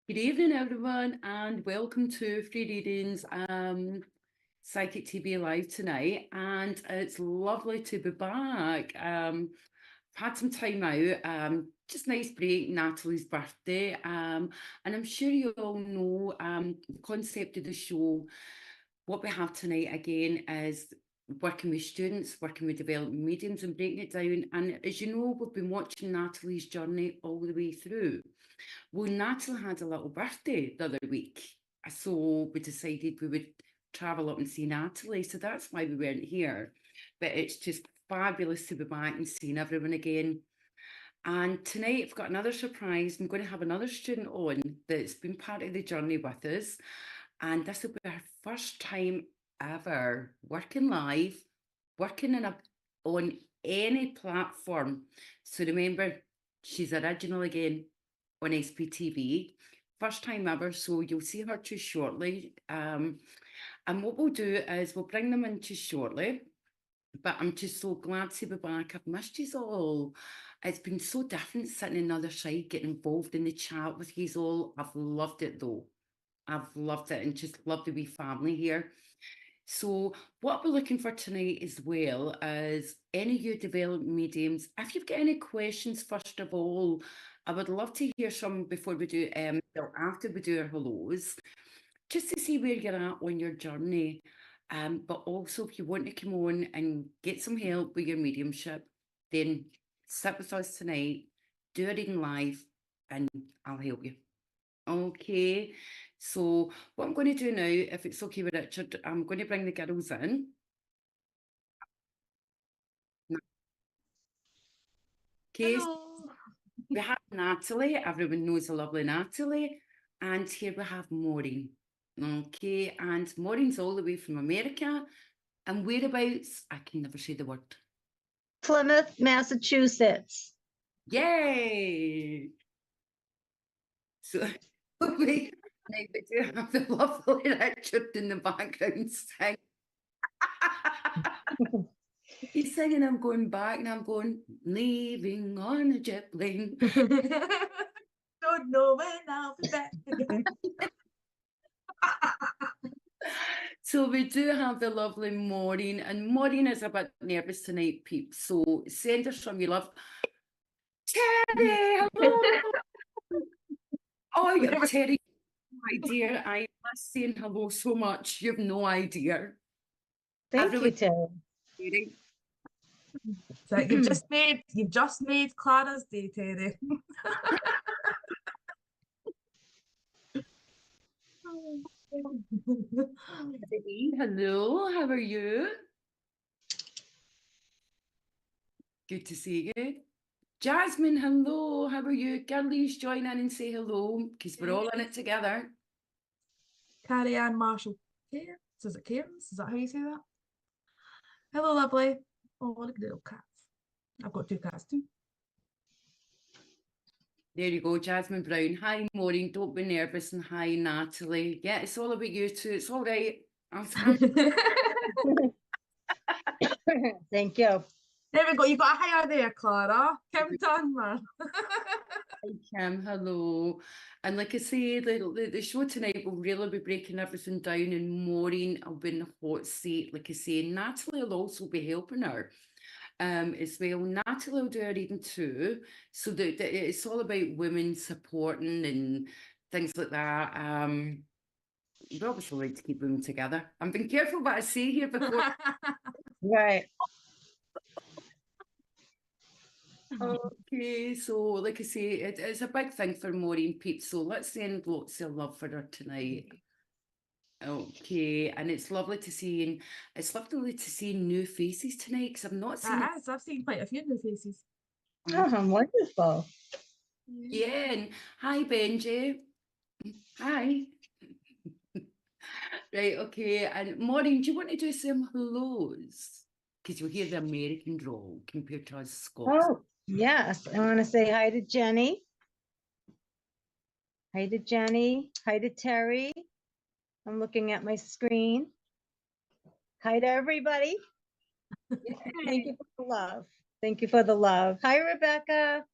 Good evening, everyone, and welcome to Free Readings Psychic TV Live tonight. And it's lovely to be back. I've had some time out, just nice break, Natalie's birthday. And I'm sure you all know the concept of the show. What we have tonight again is working with students, working with developing mediums and breaking it down. And as you know, we've been watching Natalie's journey all the way through. Well, Natalie had a little birthday the other week, so we decided we would travel up and see Natalie. So that's why we weren't here. But it's just fabulous to be back and seeing everyone again. And tonight I've got another surprise. I'm going to have another student on that's been part of the journey with us. And this will be her first time ever working live, working on any platform. So remember, she's original again on SPTV. First time ever, so you'll see her just shortly. And what we'll do is we'll bring them in just shortly. But I'm just so glad to be back. I've missed you all. It's been so different sitting on the other side, getting involved in the chat with you all. I've loved it though. I've loved it and just love the wee family here. So what we're looking for tonight as well is any of you development mediums, if you've got any questions, first of all, I would love to hear some before we do, well, after we do our hellos, just to see where you're at on your journey. But also if you want to come on and get some help with your mediumship, then sit with us tonight, do a reading live, and I'll help you. Okay, so what I'm going to do now, if it's okay with Richard, I'm going to bring the girls in. Okay, so Hello. we have Natalie, everyone knows the lovely Natalie, and here we have Maureen. Okay, and Maureen's all the way from America, and whereabouts, I can never say the word. Plymouth, Massachusetts. Yay! So we do have the lovely Richard in the background singing. He's singing, I'm going back, and I'm going, leaving on a jet plane. Don't know when I'll be back again. So we do have the lovely Maureen, and Maureen is a bit nervous tonight, peeps. So send her some you love. Terry, hello. Oh, you're Terry, my dear. I miss saying hello so much. You have no idea. Thank Everyone, you, Terry. Terry. So you've just made Clara's day, Terry. Hello, how are you? Good to see you. Jasmine, hello, how are you? Girlies, join in and say hello, because we're all in it together. Carrie Ann Marshall Cairns. Is it Cairns? Is that how you say that? Hello, lovely. Oh, look at the little cats. I've got two cats too. There you go, Jasmine Brown. Hi, Maureen. Don't be nervous. And hi, Natalie. Yeah, it's all about you two. It's all right. Thank you. There we go. You got a higher there, Clara. Kim Tunman. Hi, Kim. Hello. And like I say, the show tonight will really be breaking everything down, and Maureen will be in the hot seat. Like I say, Natalie will also be helping her. As well. Natalie will do a reading too. So that it's all about women supporting and things like that. We obviously like to keep women together. I'm being careful what I say here before. Right. Okay, so like I say, it's a big thing for Maureen Peeps. So let's send lots of love for her tonight. Okay, and it's lovely to see, new faces tonight because I've not seen it. I've seen quite a few new faces. Oh, wonderful. Yeah, and hi Benji. Hi. Right, okay. And Maureen, do you want to do some hellos? Because you'll hear the American drawl compared to us Scots. Oh, yes. I want to say hi to Jenny. Hi to Jenny. Hi to Terry. I'm looking at my screen. Hi to everybody. Thank you for the love. Thank you for the love. Hi, Rebecca.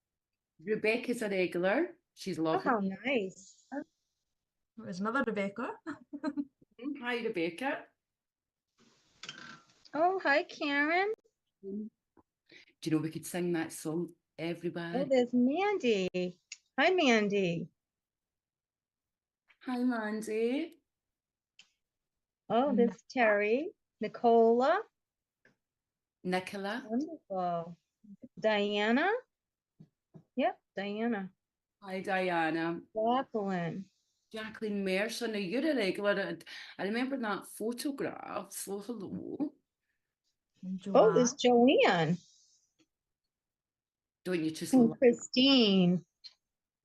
Rebecca's a regular. She's Oh, lovely. how nice. There's another Rebecca. Hi, Rebecca. Oh, hi, Karen. Do you know we could sing that song, everybody? Oh, there's Mandy. Hi, Mandy. Hi, Mandy. Oh, there's Terry, Nicola. Nicola. Wonderful. Diana. Yep, Diana. Hi, Diana. Jacqueline. Jacqueline Mercer. Now, you're a regular. I remember that photograph. So, hello. And Oh, there's Joanne. Joanne Don't you just and love Christine.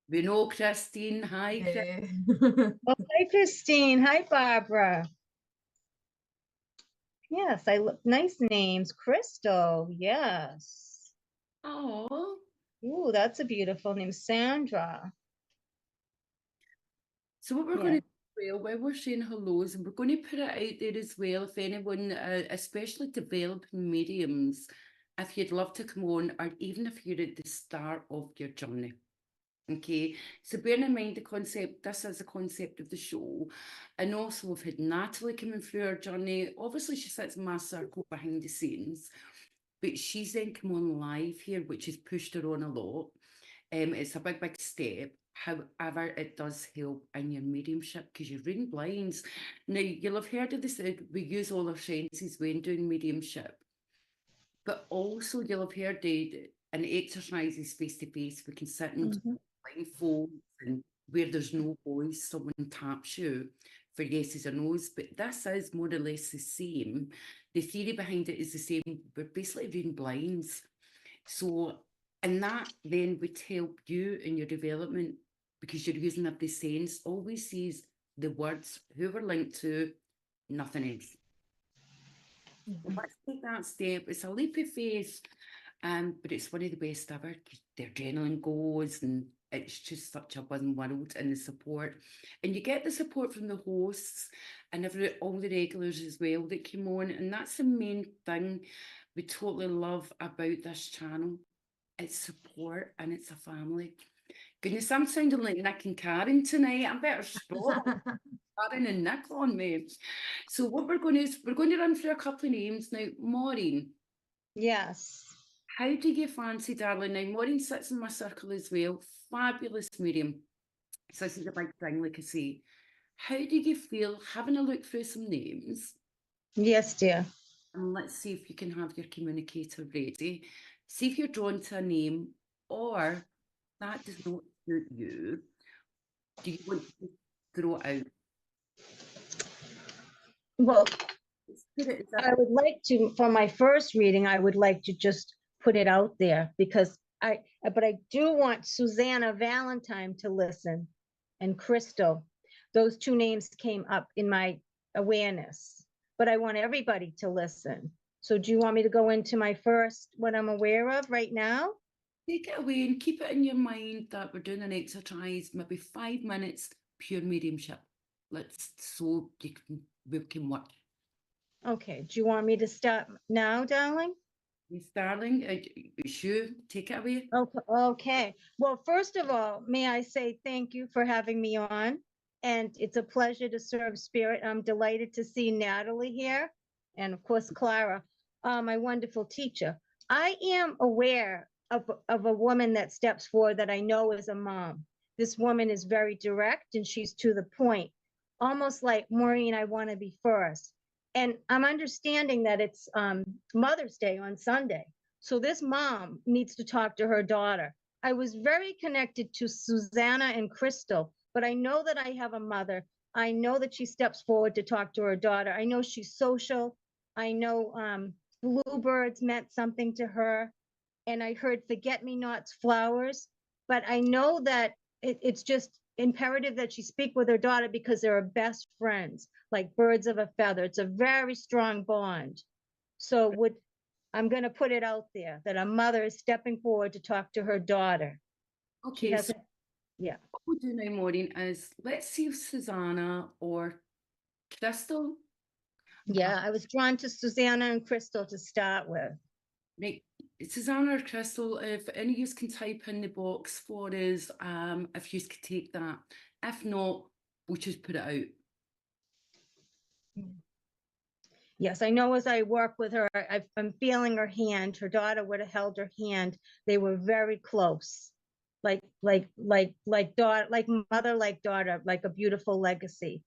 We know Christine. Hi, Christine. Yeah. Oh, hi, Christine. Hi, Barbara. Yes, I look nice names. Crystal. Yes. Oh. Ooh, that's a beautiful name. Sandra. So what we're Yeah. going to do, well, while we're saying hellos, and we're going to put it out there as well, if anyone, especially developing mediums, if you'd love to come on, or even if you're at the start of your journey. Okay, so bearing in mind the concept, this is the concept of the show, and also we've had Natalie coming through our journey. Obviously, she sits in my circle behind the scenes, but she's then come on live here, which has pushed her on a lot. It's a big, big step. However, it does help in your mediumship because you're reading blinds. Now, you'll have heard of this, we use all our senses when doing mediumship, but also you'll have heard an exercises face to face. We can sit in blindfolds and where there's no voice, someone taps you for yeses or no's, but this is more or less the same. The theory behind it is the same. We're basically reading blinds. So, and that then would help you in your development because you're using up the sense. Always sees the words, who we're linked to, nothing else. So let's take that step. It's a leap of faith, but it's one of the best ever. The adrenaline goes, and it's just such a fun world, and the support. And you get the support from the hosts and all the regulars as well that came on. And that's the main thing we totally love about this channel. It's support and it's a family. Goodness, I'm sounding like Nick and Karen tonight. I better stop. Karen and Nick on me. So what we're going to is we're going to run through a couple of names now. Maureen, Yes. how do you fancy, darling? Now Maureen sits in my circle as well. Fabulous medium. So this is a big thing, like I say. How do you feel having a look through some names? Yes, dear. And let's see if you can have your communicator ready. See if you're drawn to a name or that does not suit you. Do you want to throw it out? Well, Let's put it as I would like to, for my first reading, I would like to just put it out there because but I do want Susanna Valentine to listen and Crystal. Those two names came up in my awareness, but I want everybody to listen. So do you want me to go into my first, what I'm aware of right now? take it away and keep it in your mind that we're doing an exercise, maybe 5 minutes, pure mediumship. So we can work. Okay, do you want me to start now, darling? Yes, darling, Shu, take it away. Okay. Well, first of all, may I say thank you for having me on. And it's a pleasure to serve Spirit. I'm delighted to see Natalie here. And of course, Clara, my wonderful teacher. I am aware of a woman that steps forward that I know is a mom. This woman is very direct and she's to the point, almost like Maureen, I want to be first. And I'm understanding that it's Mother's Day on Sunday. So this mom needs to talk to her daughter. I was very connected to Susanna and Crystal, but I know that I have a mother. I know that she steps forward to talk to her daughter. I know she's social. I know bluebirds meant something to her. And I heard forget-me-nots, flowers. But I know that it's just imperative that she speak with her daughter because they're best friends, like birds of a feather. It's a very strong bond. So I'm going to put it out there that a mother is stepping forward to talk to her daughter. Okay, so Yeah. what we'll do now, Maureen, is let's see if Susanna or Crystal. Yeah, I was drawn to Susanna and Crystal to start with. Right, Susanna or Crystal, if any of you can type in the box for us, if you could take that. If not, we'll just put it out. Yes, I know as I work with her, I'm feeling her hand. Her daughter would have held her hand. They were very close. Like daughter, like mother, like daughter, like a beautiful legacy.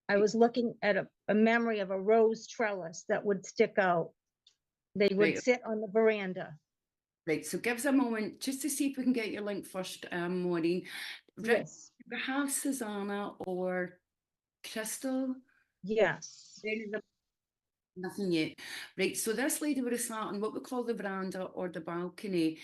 I was looking at a memory of a rose trellis that would stick out. They would Right. sit on the veranda. Right, so give us a moment just to see if we can get your link first, Maureen. Yes. We have Susanna or Crystal. Yes. Nothing yet. Right, so this lady would have sat on what we call the veranda or the balcony.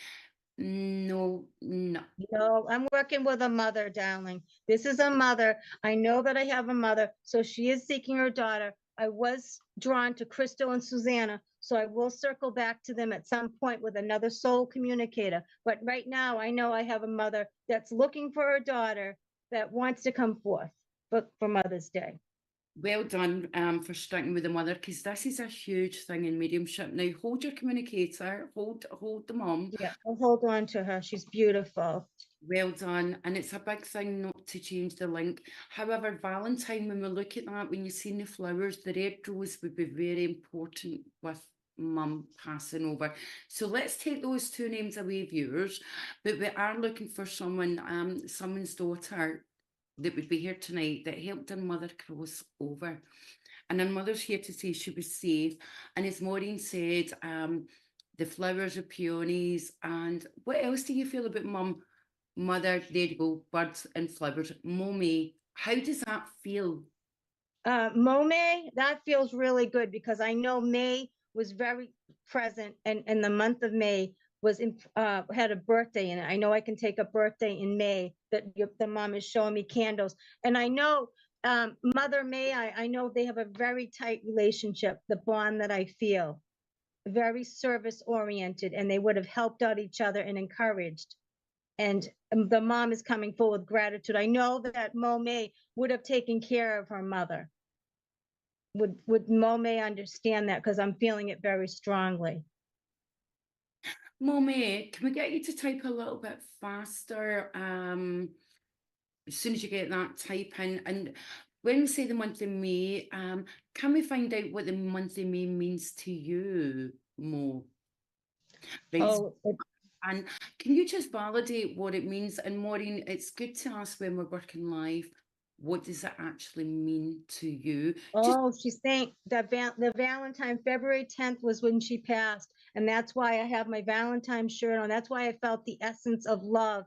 No. No, I'm working with a mother, darling. This is a mother. I know that I have a mother, so she is seeking her daughter. I was drawn to Crystal and Susanna, so I will circle back to them at some point with another soul communicator. But right now, I know I have a mother that's looking for her daughter that wants to come forth for Mother's Day. Well done for starting with the mother, because this is a huge thing in mediumship. Now, hold your communicator, hold the mom. Yeah, I'll hold on to her. She's beautiful. Well done. And it's a big thing not to change the link. However, Valentine, when we look at that, when you've seen the flowers, the red rose would be very important with mum passing over. So let's take those two names away, viewers. But we are looking for someone, someone's daughter that would be here tonight that helped her mother cross over. And her mother's here to say she was safe. And as Maureen said, the flowers are peonies. And what else do you feel about mum? Mother, there you go, birds and flowers. Mommy, how does that feel? May, that feels really good because I know May was very present and the month of May was had a birthday in it. I know I can take a birthday in May that the mom is showing me candles. And I know Mother May, I know they have a very tight relationship, the bond that I feel, very service oriented, and they would have helped out each other and encouraged. And the mom is coming full with gratitude. I know that May would have taken care of her mother. Would May understand that? Because I'm feeling it very strongly. Mommy, can we get you to type a little bit faster? As soon as you get that, type in. And when we say the month of May, can we find out what the month of May means to you, Mo? Right. Oh, and can you just validate what it means? And Maureen, it's good to ask when we're working live, what does it actually mean to you? she's saying that the Valentine, February 10th was when she passed. And that's why I have my Valentine shirt on. That's why I felt the essence of love.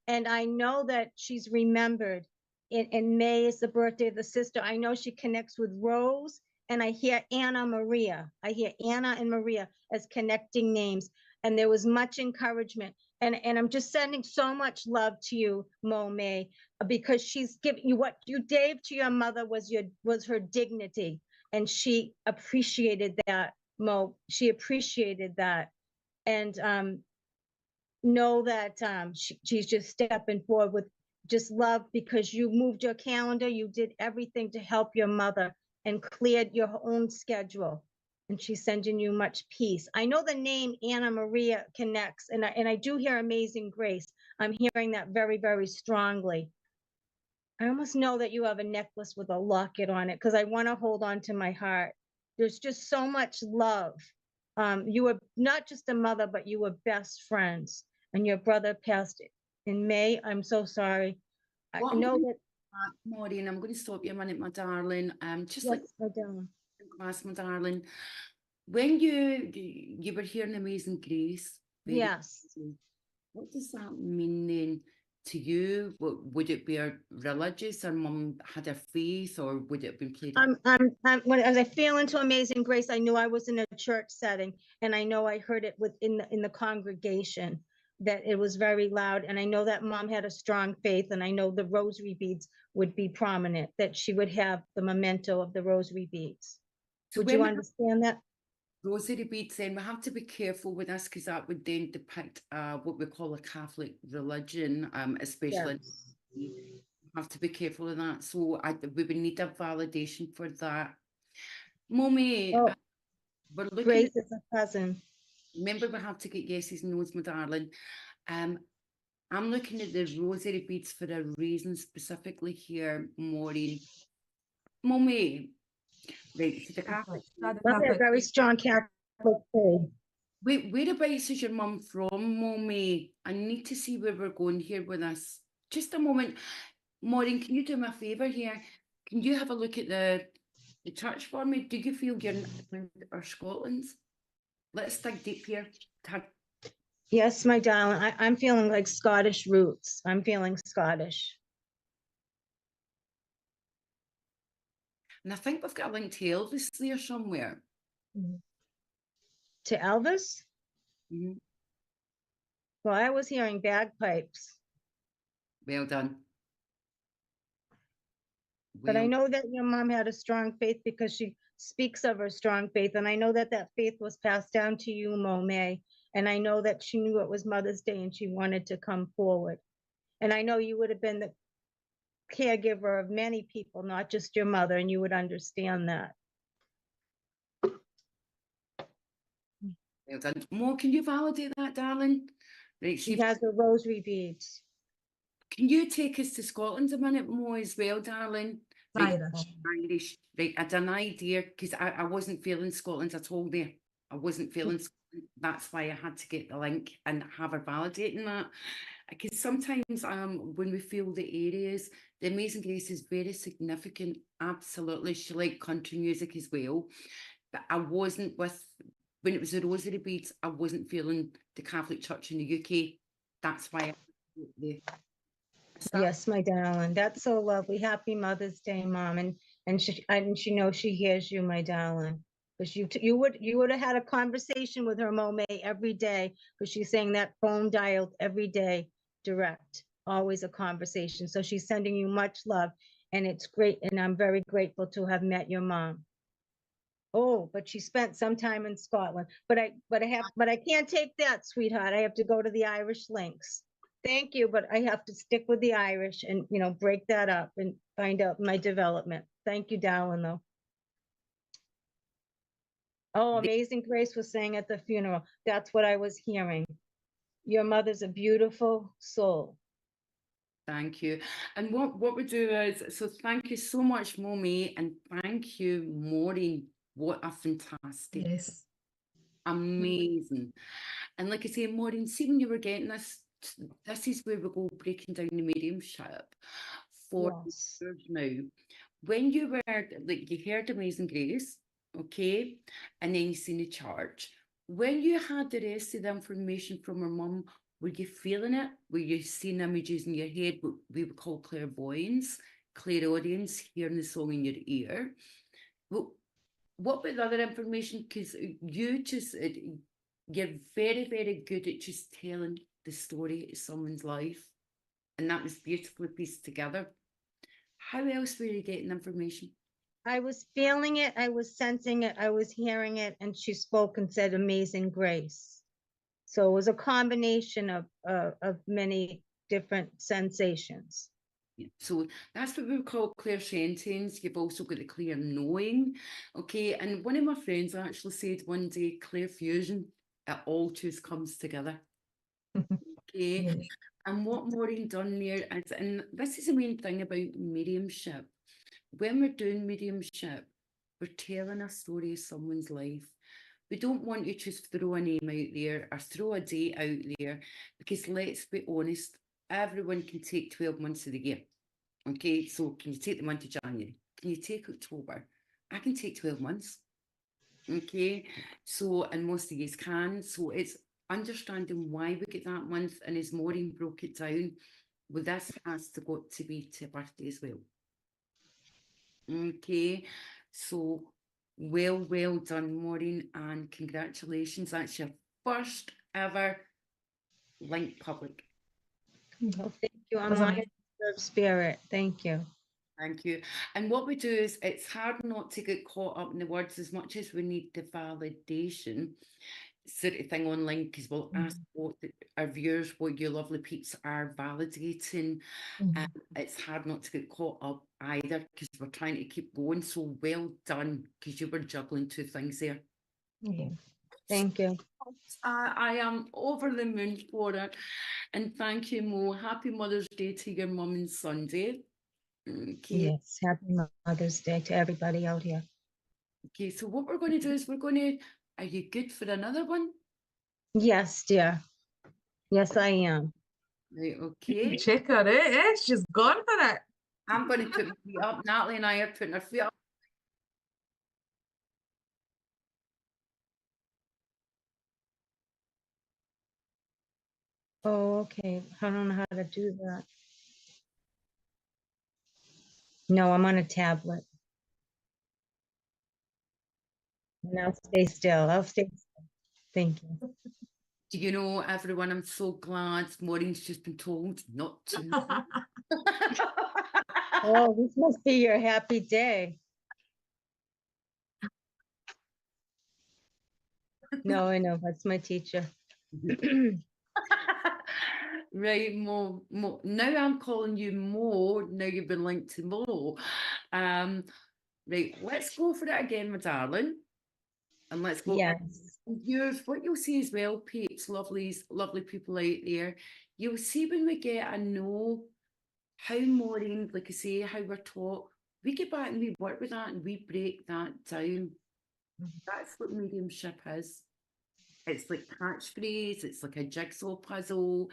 And I know that she's remembered. In May is the birthday of the sister. I know she connects with Rose, and I hear Anna Maria. I hear Anna and Maria as connecting names. And there was much encouragement. And I'm just sending so much love to you, May, because she's giving you what you gave to your mother was her dignity. And she appreciated that, Mo. She appreciated that. And know that she's just stepping forward with just love because you moved your calendar, you did everything to help your mother and cleared your own schedule. And she's sending you much peace. I know the name Anna Maria connects, and I do hear Amazing Grace. I'm hearing that very, very strongly. I almost know that you have a necklace with a locket on it because I want to hold on to my heart. There's just so much love. You were not just a mother, but you were best friends. And your brother passed in May. I'm so sorry. I know that. Maureen, I'm going to stop you a minute, my darling. Just Yes, my darling. class, my darling. When you were hearing Amazing Grace, Yes. what does that mean then to you? Would it be a religious, or mum had a faith, or would it have been played? As I feel into Amazing Grace, I knew I was in a church setting, and I know I heard it in the congregation, that it was very loud. And I know that mom had a strong faith, and I know the rosary beads would be prominent, that she would have the memento of the rosary beads. So would you understand that? Rosary beads, then we have to be careful with this because that would then depict what we call a Catholic religion, especially. Yes. We have to be careful of that. So we would need a validation for that. Mommy, we're looking. Grace is a cousin. Remember, we have to get yeses and nos, my darling. I'm looking at the rosary beads for a reason specifically here, Maureen. Mummy, right, so the Catholic. Dad, the Well, they're Catholic. very strong Catholic faith. Wait, whereabouts is your mum from, Mummy? I need to see where we're going here with this. Just a moment. Maureen, can you do me a favour here? Can you have a look at the church for me? Do you feel you're in Ireland or Scotland's? Let's dig deep here. Yes, my darling, I'm feeling like Scottish roots. I'm feeling Scottish. And I think we've got a link to Elvis there somewhere. Mhm. To Elvis? Mhm. Well, I was hearing bagpipes, Well done. but I Well, know that your mom had a strong faith because she speaks of her strong faith. And I know that that faith was passed down to you, Mo May. And I know that she knew it was Mother's Day and she wanted to come forward. And I know you would have been the caregiver of many people, not just your mother, and you would understand that. well done. Mo, can you validate that, darling? Right, She she, has her rosary beads. can you take us to Scotland a minute, Mo, as well, darling? Right, Irish. Irish. Right, I had an idea because I wasn't feeling Scotland at all there. I wasn't feeling Scotland. That's why I had to get the link and have her validating that. Because sometimes when we feel the areas, the Amazing Grace is very significant. Absolutely. She liked country music as well. But I wasn't with, when it was the rosary beads, I wasn't feeling the Catholic Church in the UK. That's why I the Yes, my darling. That's so lovely. Happy Mother's Day, Mom. And she knows she hears you, my darling. Because you would have had a conversation with her, Mome, every day. Because she's saying that phone dialed every day, direct, always a conversation. So she's sending you much love, and it's great. And I'm very grateful to have met your mom. Oh, but she spent some time in Scotland. But I can't take that, sweetheart. I have to go to the Irish links. Thank you, but I have to stick with the Irish and, break that up and find out my development. Thank you, darling, though. Oh, Amazing Grace was saying at the funeral. That's what I was hearing. Your mother's a beautiful soul. Thank you. And what we do is, so thank you so much, Momi, and thank you, Maureen. What a fantastic, Yes. amazing. And like I say, Maureen, see when you were getting this, this is where we go breaking down the mediumship for Yes. years now. When you were, like you heard Amazing Grace, okay, and then you seen the church. When you had the rest of the information from her mum, were you feeling it? Were you seeing images in your head, what we would call clairvoyance, clairaudience, hearing the song in your ear? Well, what about the other information? Because you just, you're very, very good at just telling the story of someone's life. And that was beautifully pieced together. How else were you getting information? I was feeling it, I was sensing it, I was hearing it, and she spoke and said Amazing Grace. So it was a combination of many different sensations. Yeah. So that's what we call clairsentience. You've also got the clear knowing. Okay. And one of my friends actually said one day, clear fusion, it all just comes together. Okay. Yes. And what Maureen done there is, and this is the main thing about mediumship. When we're doing mediumship, we're telling a story of someone's life. We don't want you to just throw a name out there or throw a date out there, because let's be honest, everyone can take 12 months of the year. Okay, so can you take the month of January? Can you take October? I can take 12 months. Okay, so, and most of you can. So it's understanding why we get that month. And as Maureen broke it down, well, this has to got to be to birthday as well. Okay, so well done, Maureen, and congratulations. That's your first ever link public. Oh, thank you. I'm Was honored amazing. to serve spirit. Thank you. Thank you. And what we do is, it's hard not to get caught up in the words as much as we need the validation sort of thing online, because we'll ask what our viewers, what you lovely peeps are validating. And it's hard not to get caught up either, because we're trying to keep going. So well done, because you were juggling two things there. Yeah. Thank you. I am over the moon for it. And thank you, Mo. Happy Mother's Day to your mum and Sunday. Okay. Yes, happy Mother's Day to everybody out here. Okay, so what we're going to do is are you good for another one? Yes, dear. Yes, I am. Right, okay. Check her out, eh? She's gone for it. I'm going to put my feet up. Natalie and I are putting our feet up. Oh, okay. I don't know how to do that. No, I'm on a tablet. And I'll stay still. I'll stay still. Thank you. Do you know, everyone, I'm so glad Maureen's just been told not to. Oh, this must be your happy day. No, I know. That's my teacher. Right, Mo. Now I'm calling you Mo. Now you've been linked to Mo. Right, let's go for it again, my darling. And let's go. Yes. Viewers, what you'll see as well, peeps, lovely people out there, you'll see when we get a know how Maureen, like I say, how we're taught, we get back and we work with that and we break that down. That's what mediumship is. It's like catchphrase, it's like a jigsaw puzzle.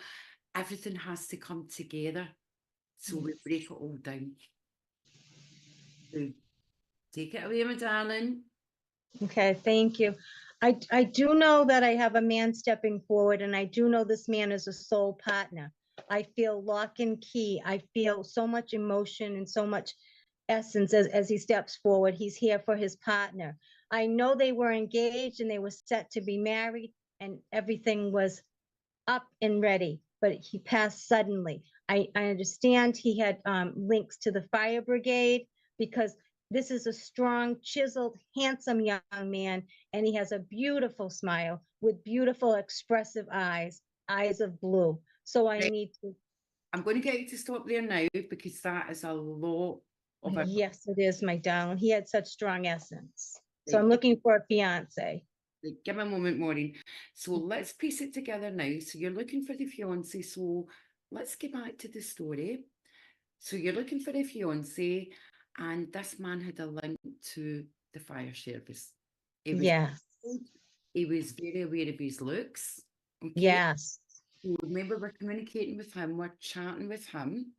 Everything has to come together. So we break it all down. So take it away, my darling. Okay, thank you. I do know that I have a man stepping forward, and I do know this man is a soul partner. I feel lock and key. I feel so much emotion and so much essence as he steps forward. He's here for his partner. I know they were engaged and they were set to be married, and everything was up and ready, but he passed suddenly. I understand he had links to the fire brigade, because this is a strong, chiseled, handsome young man, and he has a beautiful smile with beautiful, expressive eyes of blue. So I Right. need to. I'm going to get you to stop there now because that is a lot of it. Yes, it is, my darling. He had such strong essence. So Right. I'm looking for a fiance. Give me a moment, Maureen. So let's piece it together now. So you're looking for the fiance. So let's get back to the story. So you're looking for a fiance, and this man had a link to the fire service. Yes. He was very aware of his looks. Okay. Yes. So remember, we're communicating with him, we're chatting with him.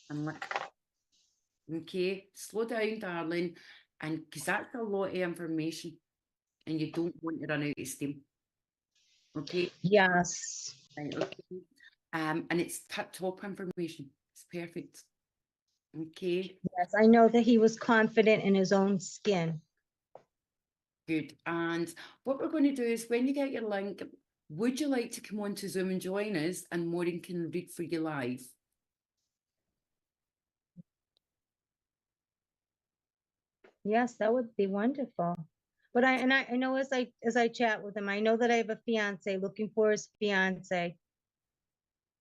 And okay, slow down, darling. And because that's a lot of information, and you don't want to run out of steam. Okay. Yes. Right, okay. And it's top information. It's perfect. Okay. Yes, I know that he was confident in his own skin. Good. And what we're going to do is when you get your link, would you like to come on to Zoom and join us, and Maureen can read for you live? Yes, that would be wonderful. But I know as I chat with him, I know that I have a fiance, looking for his fiance.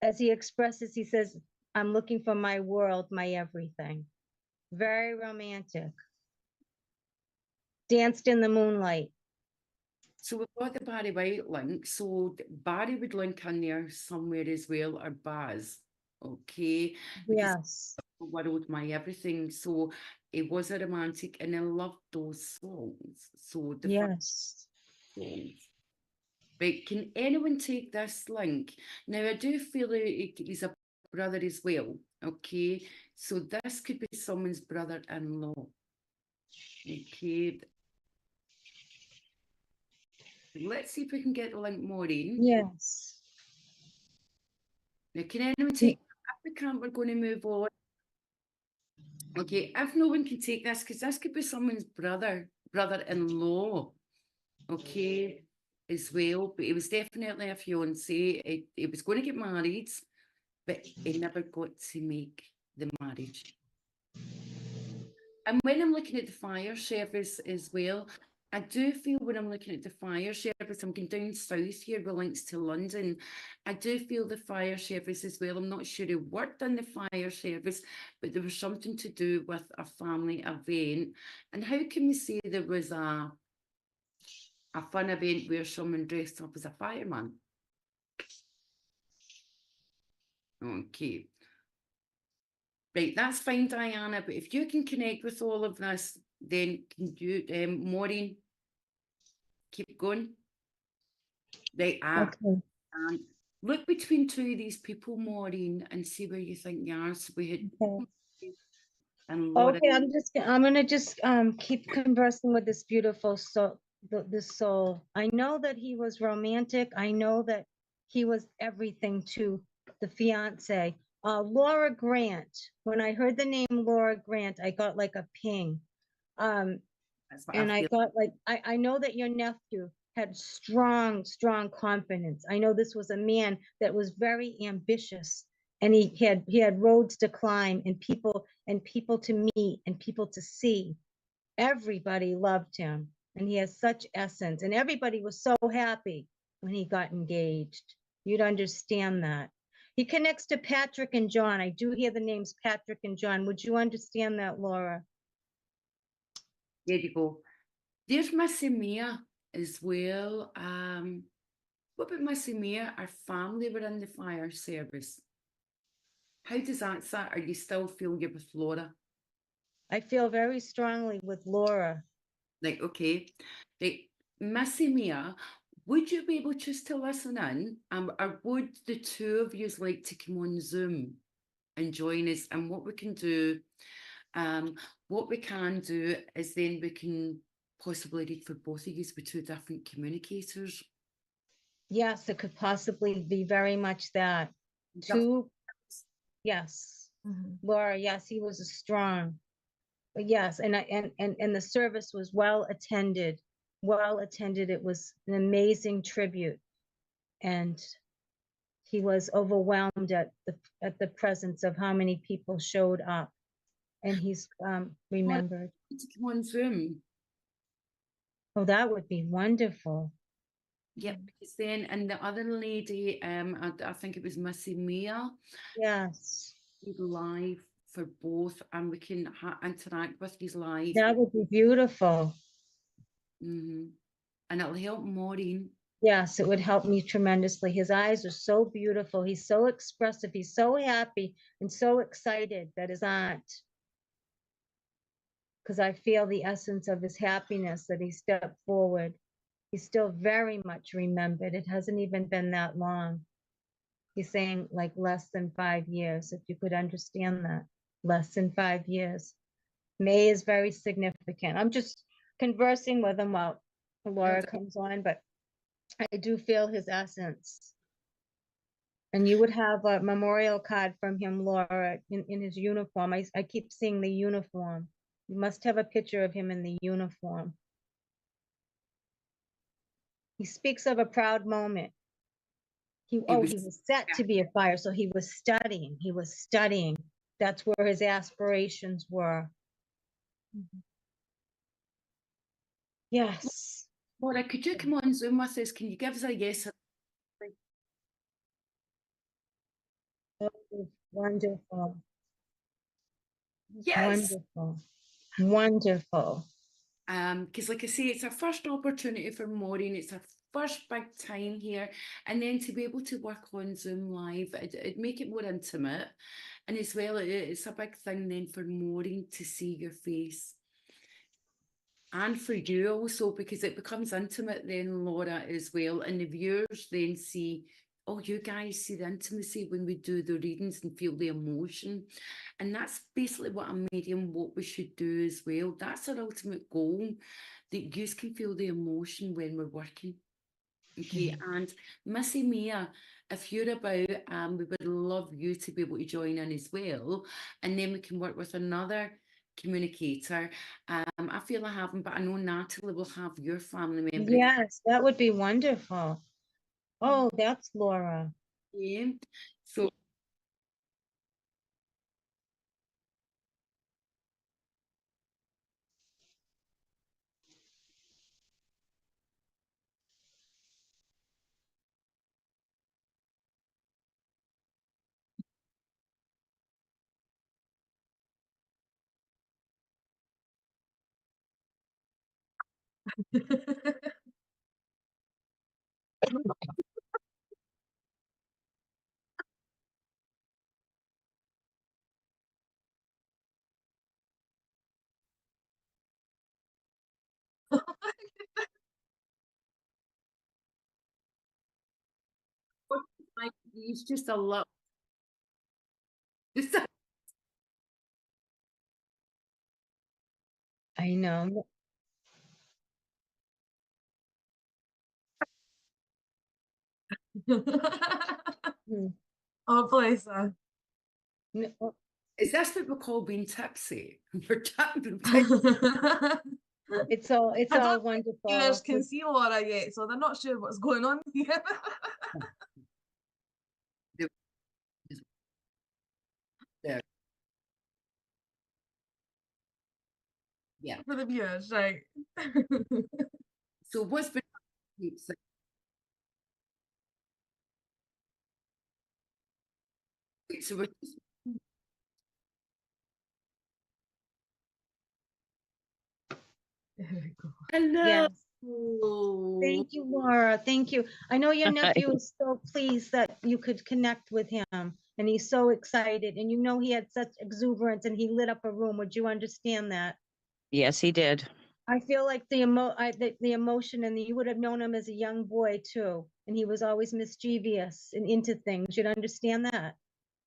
As he expresses, he says, I'm looking for my world, my everything. Very romantic. Danced in the moonlight. So we've got the Barry White link. So Barry would link in there somewhere as well, or Baz. Okay. Yes. World, my everything. So it was a romantic, and I loved those songs. So the Yes. songs. Right, can anyone take this link? Now I do feel he's a brother as well. Okay, so this could be someone's brother-in-law. Okay, let's see if we can get the link, Maureen. Yes. Now, can anyone take? If we can't, we're going to move on. Okay, if no one can take this, because this could be someone's brother-in-law. Okay, as well, but he was definitely a fiance. He was going to get married, but he never got to make the marriage. And when I'm looking at the fire service as well, I do feel when I'm looking at the fire service, I'm going down south here with links to London. I do feel the fire service as well. I'm not sure who worked in the fire service, but there was something to do with a family event. And how can we say there was a a fun event where someone dressed up as a fireman. Okay. Right, that's fine, Diana, but if you can connect with all of this, then can you, Maureen, keep going? Right, Okay. look between two of these people, Maureen, and see where you think you are. So we had Okay. and Laura. Okay, I'm gonna just keep conversing with this beautiful soul, this soul. I know that he was romantic. I know that he was everything to the fiance. Laura Grant. When I heard the name Laura Grant, I got like a ping. That's what And I I feel. got like, I know that your nephew had strong, strong confidence. I know this was a man that was very ambitious, and he had roads to climb and people to meet and people to see. Everybody loved him, and he has such essence, and everybody was so happy when he got engaged. You'd understand that. He connects to Patrick and John. I do hear the names Patrick and John. Would you understand that, Laura? There you go. There's Missy Mia as well. What about Missy Mia? Our family were in the fire service. How does that sound? Are you still feeling it with Laura? I feel very strongly with Laura. Like, okay. Like, Missy Mia, would you be able just to listen in? Or would the two of you like to come on Zoom and join us? And what we can do, what we can do is then we can possibly read for both of you with two different communicators. Yes, it could possibly be very much that. Two, yes. Laura, yes, he was a strong. But yes, and the service was well attended. Well attended. It was an amazing tribute. And he was overwhelmed at the presence of how many people showed up. And he's remembered. To come on Zoom. Oh, that would be wonderful. Yep, because then, and the other lady, I think it was Missy Mia, Yes. live for both, and we can interact with these live. That would be beautiful. And it'll help Maureen. Yes, it would help me tremendously. His eyes are so beautiful. He's so expressive. He's so happy and so excited that his aunt, because I feel the essence of his happiness that he stepped forward. He's still very much remembered. It hasn't even been that long. He's saying like less than 5 years, if you could understand that. Less than 5 years. May is very significant. I'm just conversing with him while Laura comes on, but I do feel his essence. And you would have a memorial card from him, Laura, in his uniform. I keep seeing the uniform. You must have a picture of him in the uniform. He speaks of a proud moment. He was set to be a fire, so he was studying. He was studying. That's where his aspirations were. Yes. Laura, could you come on Zoom with us? Can you give us a yes? Wonderful. Yes. Wonderful. Wonderful. Because like I say, it's our first opportunity for Maureen. It's our first big time here. And then to be able to work on Zoom live, it'd make it more intimate. And as well, it's a big thing then for Maureen to see your face. And for you also, because it becomes intimate then, Laura, as well. And the viewers then see, oh, you guys see the intimacy when we do the readings and feel the emotion. And that's basically what a medium, what we should do as well. That's our ultimate goal, that you can feel the emotion when we're working. Okay, and Missy Mia, if you're about, we would love you to be able to join in as well. And then we can work with another communicator. I feel I haven't, but I know Natalie will have your family member. Yes, that would be wonderful. Oh, that's Laura. Yeah. So Like, he's just a little. Just a, I know. Hmm. Oh, bless her. No, is this what we call being tipsy? We're tapping. it's all I don't think viewers wonderful. can see Laura yet, so they're not sure what's going on here. There. Yeah. For the viewers, right? So what's been so we're There we go. hello. Yes. Thank you, Laura. Thank you. I know your nephew is so pleased that you could connect with him, and he's so excited. And you know he had such exuberance, and he lit up a room. Would you understand that? Yes, he did. I feel like the emotion, and you would have known him as a young boy too, and he was always mischievous and into things. You'd understand that.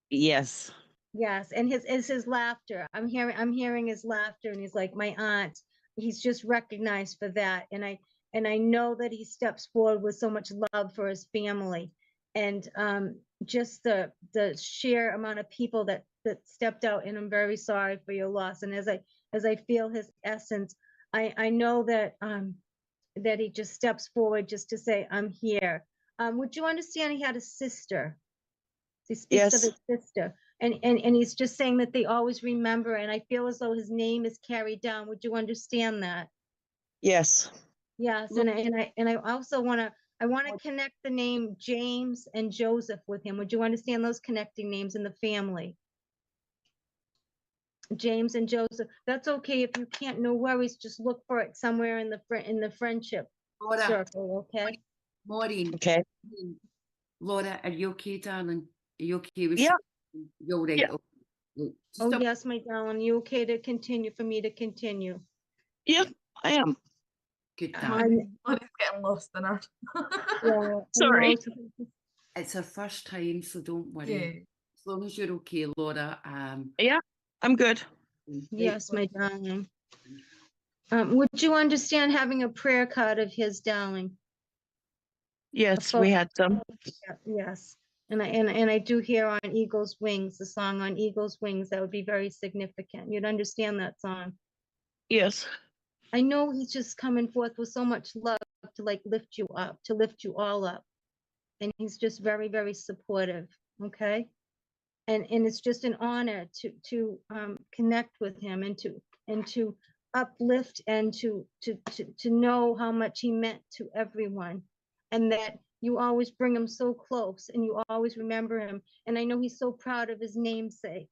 Yes. Yes, and his laughter. I'm hearing his laughter, and he's like my aunt. He's just recognized for that, and I know that he steps forward with so much love for his family, and just the sheer amount of people that stepped out. And I'm very sorry for your loss. And as I feel his essence, I know that that he just steps forward just to say, I'm here. Would you understand he had a sister? He speaks of Yes. his sister, and he's just saying that they always remember. And I feel as though his name is carried down. Would you understand that? Yes. Yes, and I also want to connect the name James and Joseph with him. Would you understand those connecting names in the family? James and Joseph. That's okay if you can't. No worries. Just look for it somewhere in the friendship Laura, circle. Okay. Maureen. Okay. Laura, are you okay, darling? Are you okay with Yeah. You're right. Yeah. Okay. Oh Stop. yes, my darling. You okay to continue? For me to continue? Yep, I am. Good I- darling. Laura's getting lost in her. Yeah. Sorry. It's her first time, so don't worry. Yeah. As long as you're okay, Laura. Yeah, I'm good. Yes, my darling. Would you understand having a prayer card of his, darling? Yes, photo- we had some. Yes. And I do hear on Eagle's Wings, the song on Eagle's Wings. That would be very significant. You'd understand that song. Yes. I know he's just coming forth with so much love to like lift you up, to lift you all up. And he's just very, very supportive. Okay. And it's just an honor to connect with him and to uplift and to know how much he meant to everyone, and that you always bring him so close and you always remember him. And I know he's so proud of his namesake,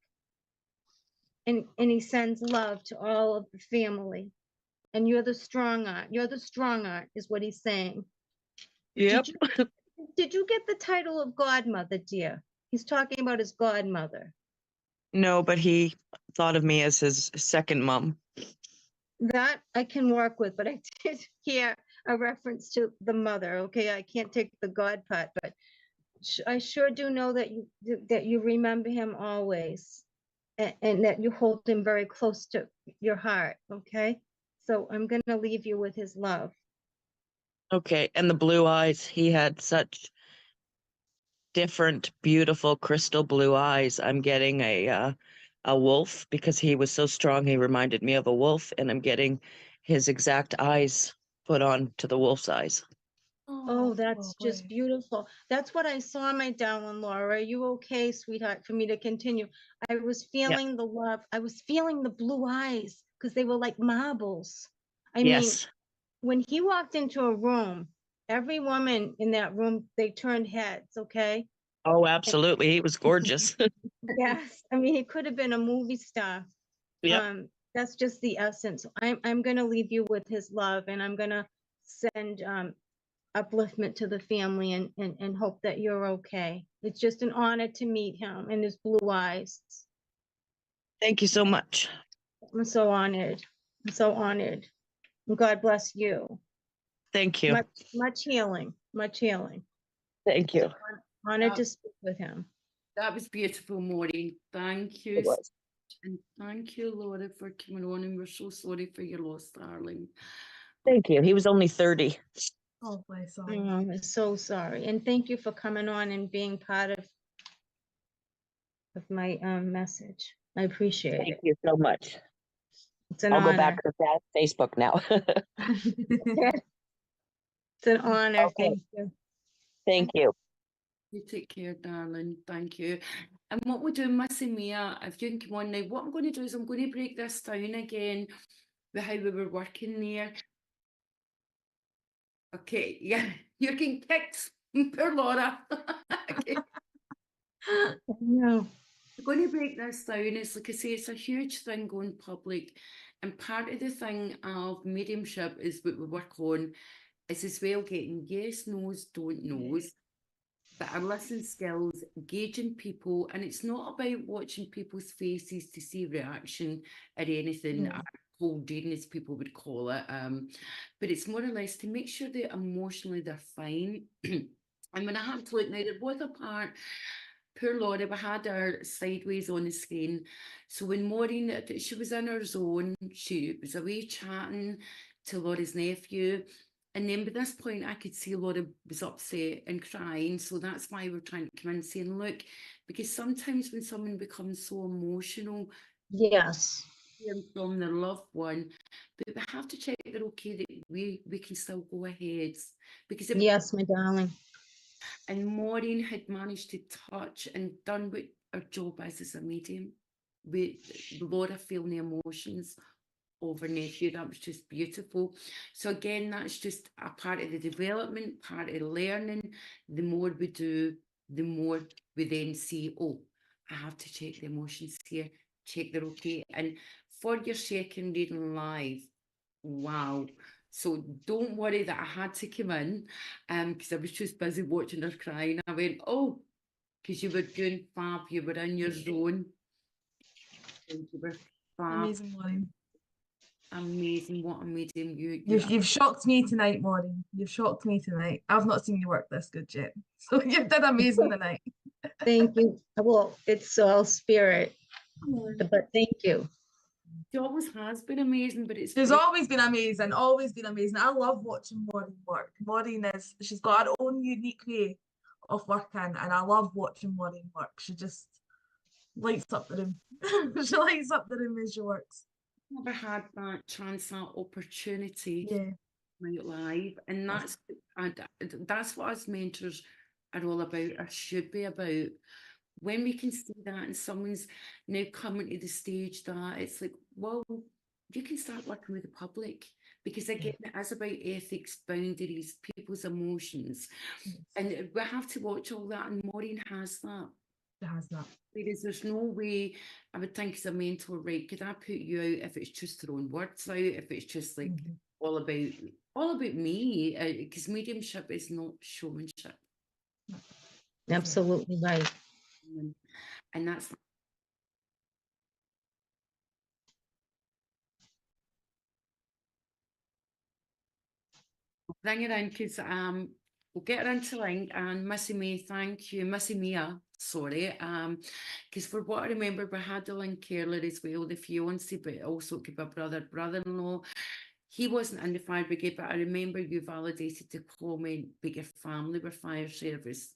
and he sends love to all of the family. And you're the strong aunt. You're the strong aunt is what he's saying. Yep. Did you get the title of godmother, dear? He's talking about his godmother. No, but he thought of me as his second mom. That I can work with, but I did hear a reference to the mother. Okay, I can't take the God part, but I sure do know that you remember him always, and that you hold him very close to your heart. Okay, so I'm gonna leave you with his love. Okay, and the blue eyes. He had such different, beautiful crystal blue eyes. I'm getting a wolf because he was so strong. He reminded me of a wolf, and I'm getting his exact eyes put on to the wolf's eyes. Oh, that's just bless. beautiful. That's what I saw, my darling Laura. Are you okay, sweetheart, for me to continue? I was feeling the love. I was feeling the blue eyes because they were like marbles. I mean, Yes. when he walked into a room, every woman in that room, they turned heads, okay? Oh, absolutely. He was gorgeous. Yes. I mean, he could have been a movie star. Yep. That's just the essence. I'm gonna leave you with his love, and I'm gonna send upliftment to the family and hope that you're okay. It's just an honor to meet him and his blue eyes. Thank you so much. I'm so honored. I'm so honored. And God bless you. Thank you. Much healing, much healing. Thank you. Honored to speak with him. That was beautiful, Maureen. Thank you. It was. And thank you, Laura, for coming on. And we're so sorry for your loss, darling. Thank you. He was only 30. Oh, bless Oh, him. I'm so sorry. And thank you for coming on and being part of my message. I appreciate Thank it. you so much. It's an I'll go honor. back to Dad's Facebook now. It's an honor. Okay. Thank you. Thank you. You take care, darling. Thank you. And what we'll do, Missy Mia, if you can come on now, what I'm going to do is I'm going to break this down again with how we were working there. Okay, yeah, you're getting kicked. Poor Laura. Okay. No. I'm going to break this down. It's like I say, it's a huge thing going public. And part of the thing of mediumship is what we work on is as well getting yes, no's, don't knows. But our listening skills, gauging people, and it's not about watching people's faces to see reaction or anything, Yeah. holding as people would call it. But it's more or less to make sure that emotionally they're fine. And when I had to look now, there was a part, poor Laura, we had her sideways on the screen. So when Maureen, she was in her zone, she was away chatting to Laura's nephew. And then by this point, I could see Laura was upset and crying. So that's why we're trying to come in and saying, look, because sometimes when someone becomes so emotional, Yes. hearing from their loved one, but we have to check they're okay, that we can still go ahead. Because if, Yes, my darling. and Maureen had managed to touch and done what her job is as a medium, with Laura feeling the emotions of her nephew. That was just beautiful. So again, that's just a part of the development, part of the learning. The more we do, the more we then see, oh, I have to check the emotions here, check they're okay. And for your second reading live, wow. So don't worry that I had to come in because I was just busy watching her crying. I went, oh, because you were doing fab, you were in your zone. And you were fab. Amazing, Maureen. Amazing, what a medium you You've shocked me tonight, Maureen. You've shocked me tonight. I've not seen you work this good yet. So you did amazing tonight. Thank you. Well, it's all spirit, but thank you. She always has been amazing, but it's She's always been amazing, always been amazing. I love watching Maureen work. She's got her own unique way of working, and I love watching Maureen work. She just lights up the room. She lights up the room as she works. never had that chance, that opportunity Yeah. to live, and that's what us mentors are all about, or should be about. When we can see that and someone's now coming to the stage that it's like, well, you can start working with the public, because again, it is about ethics, boundaries, people's emotions, Yes. and we have to watch all that, and Maureen has that. She has that. Because there's no way I would think as a mentor, right, could I put you out if it's just throwing words out, if it's just like all about me, because mediumship is not showmanship. Absolutely right. And that's bring it in, because we'll get her into line. And Missy May, thank you, Missy Mia, sorry, because for what I remember, we had the link earlier as well, the fiance, but also it could be a brother-in-law. He wasn't in the fire brigade, but I remember you validated the comment, but your family were fire service.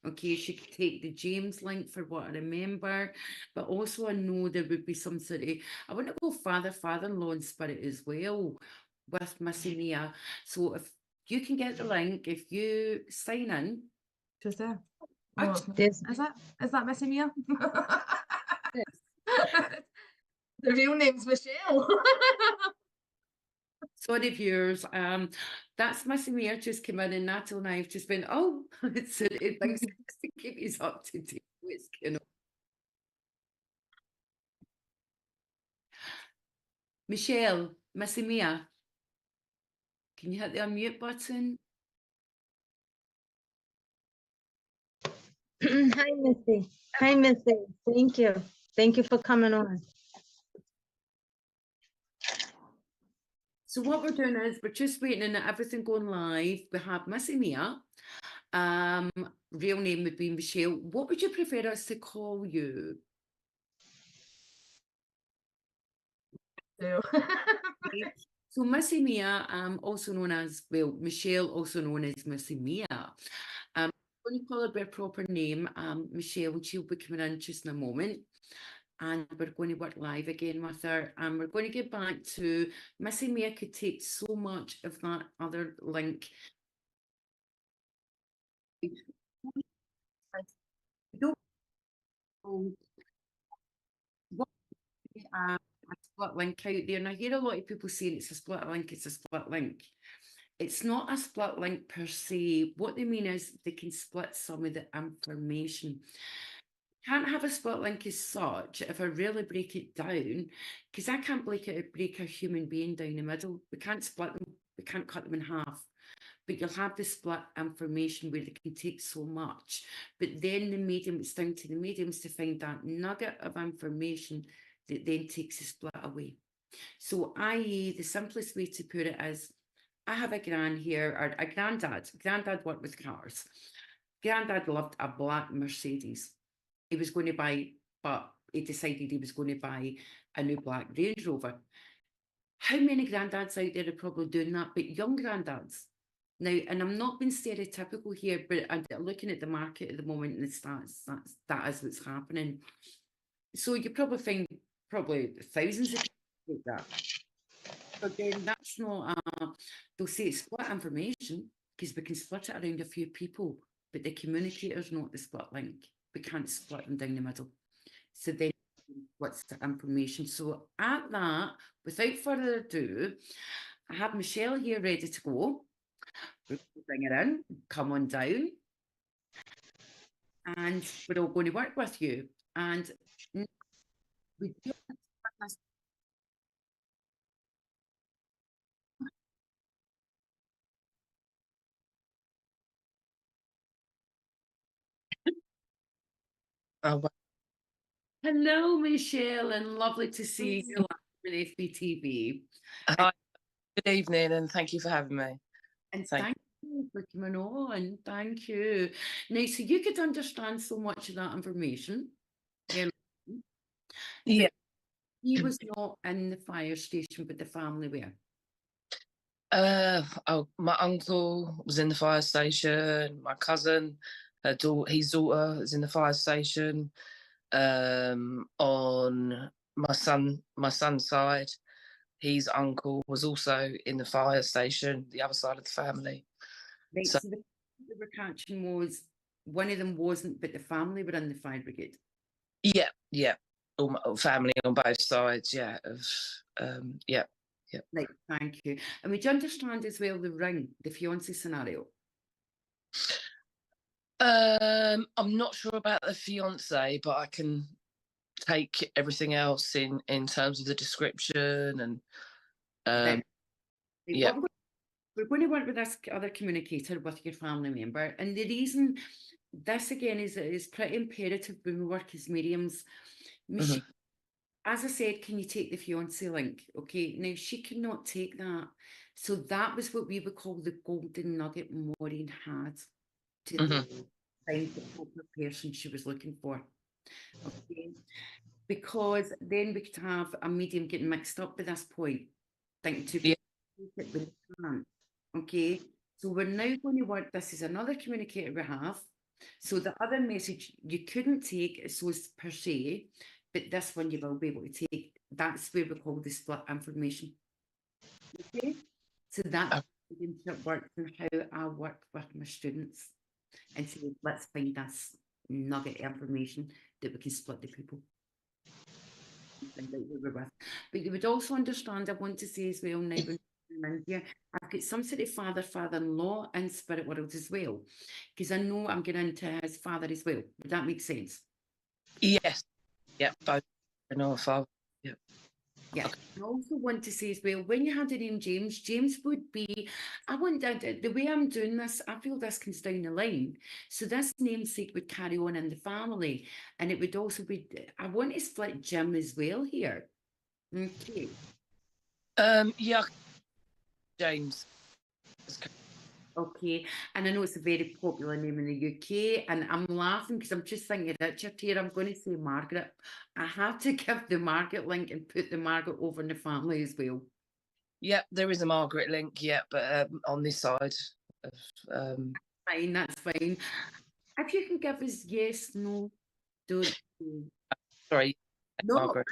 Okay, she could take the James link for what I remember, but also I know there would be some sort of, I want to go father-in-law in spirit as well with Missy Mia. So if you can get the link, if you sign in. She's there. Actually, Is that Missy Mia? The real name's Michelle. Sorry, viewers. That's Missy Mia just came in, and Natalie and I have just been, oh, it's things to keep us up to date. Michelle, Missy Mia, can you hit the unmute button? Hi, Missy. Hi, Missy. Thank you. Thank you for coming on. So what we're doing is we're just waiting on everything going live. We have Missy Mia. Real name would be Michelle. What would you prefer us to call you? So, So Missy Mia, also known as, well, Michelle, also known as Missy Mia. I'm going to call her by her proper name, Michelle, and she'll be coming in just in a moment. And we're going to work live again with her. And we're going to get back to Missy Mia could take so much of that other link. I don't know what a split link out there. And I hear a lot of people saying it's a split link, it's a split link. It's not a split link per se. What they mean is they can split some of the information. Can't have a split link as such if I really break it down, because I can't break a human being down the middle. We can't split them, we can't cut them in half. But you'll have the split information where they can take so much. But then the medium, it's down to the mediums to find that nugget of information that then takes the split away. So, i.e., the simplest way to put it is I have a gran here, or a granddad. Granddad worked with cars. Granddad loved a black Mercedes. He was going to buy, but he decided he was going to buy a new black Range Rover. How many granddads out there are probably doing that? But young granddads. Now, and I'm not being stereotypical here, but I'm looking at the market at the moment and the stats, that is what's happening. So you probably find thousands of people like that. But then that's not, they'll say it's split information because we can split it around a few people, but the communicator's not the split link. We can't split them down the middle. So then what's the information? So at that, without further ado, I have Michelle here ready to go. We'll bring her in, come on down. And we're all going to work with you. And we do Oh, Hello, Michelle, and lovely to see you live on FBTV. hi, good evening, and thank you for having me. And Thank thank you for coming on. Thank you. Now, so you could understand so much of that information. Yeah, He was not in the fire station, but the family were. my uncle was in the fire station. My cousin, his daughter is in the fire station. On my son's side, his uncle was also in the fire station. The other side of the family. Right, So so the they were catching was one of them wasn't, but the family were in the fire brigade. yeah, all my family on both sides. Yeah, yeah. Right, thank you. And would you understand as well the ring, the fiance scenario? I'm not sure about the fiance, but I can take everything else in terms of the description and Right. yeah. We're going to work with this other communicator with your family member. And the reason this again is pretty imperative when we work as mediums. Mhm. As I said, can you take the fiance link? Okay, now she cannot take that. So that was what we would call the golden nugget Maureen had to find the proper person she was looking for. Okay, because then we could have a medium getting mixed up at this point, thinking to Yeah. it with can't. Okay, so we're now going to work. This is another communicator we have. So the other message you couldn't take so per se, but this one you will be able to take. That's where we call the split information. Okay, so that's mediumship works and how I work with my students and say, let's find this nugget information that we can split the people. But you would also understand, I want to say as well, now when I'm in here, I've got some sort of father-in-law in spirit world as well, because I know I'm getting into his father as well. Would that make sense? Yes. Yeah. Both. I know a father. Yeah. Yeah. I also want to say as well, when you had the name James, James would be, I want that, the way I'm doing this, I feel this comes down the line. So this namesake would carry on in the family. And it would also be, I want to split Jim as well here. Okay. Yeah, James. Okay, and I know it's a very popular name in the UK, and I'm laughing because I'm just thinking Richard here. I'm going to say Margaret. I have to give the Margaret link and put the Margaret over in the family as well. Yeah, there is a Margaret link, yeah, but on this side of Fine, that's fine. If you can give us yes, no, don't. sorry, No, Margaret.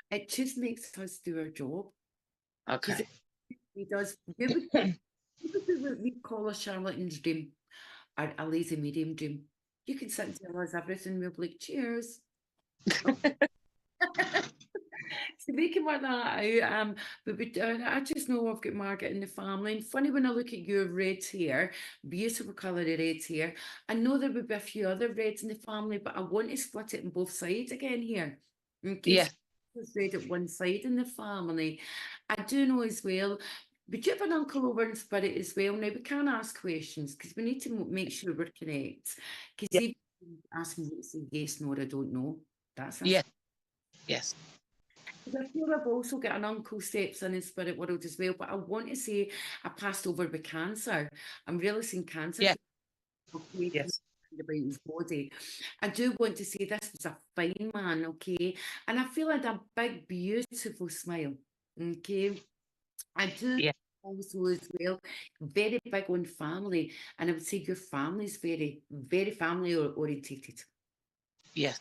it just makes us do our job. Okay. He does. You would do what we call a charlatan's dream, or a lazy medium dream. You can sit and tell us everything. We'll be like, cheers. So we can work that out. But I just know I've got Margaret in the family. And funny when I look at your reds here, beautiful colour of reds here. I know there would be a few other reds in the family, but I want to split it on both sides again here. Okay, Yeah. so there's red at one side in the family. I do know as well. Would you have an uncle over in spirit as well? Now we can ask questions because we need to make sure we're correct. Because Yeah. if you ask me to say yes, no, or I don't know, that's Yeah. Yes. I feel I've also got an uncle steps in spirit world as well, but I want to say I passed over with cancer. I'm really seeing cancer. Yeah. Okay, Yes. about his body. I do want to say this was a fine man, okay, and I feel like a big, beautiful smile, okay. I do Yeah. also as well, very big on family, and I would say your family is very, very family orientated. Yes.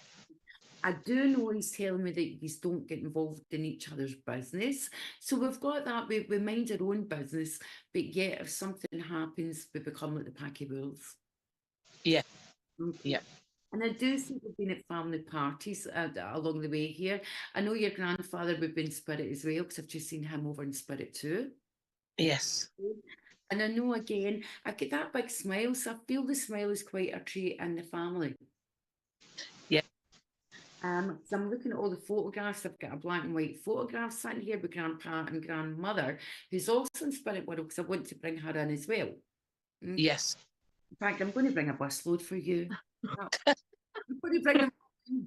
I do know he's telling me that you don't get involved in each other's business. So we've got that, we mind our own business, but yet if something happens, we become like the pack of wolves. Yeah. Okay. Yeah. And I do see we've been at family parties along the way here. I know your grandfather would be in spirit as well, because I've just seen him over in spirit too. Yes. And I know again, I get that big smile, so I feel the smile is quite a trait in the family. Yeah. So I'm looking at all the photographs. I've got a black and white photograph sitting here with grandpa and grandmother, who's also in spirit world, because I want to bring her in as well. Yes. In fact, I'm going to bring a busload for you. I'm going to bring them,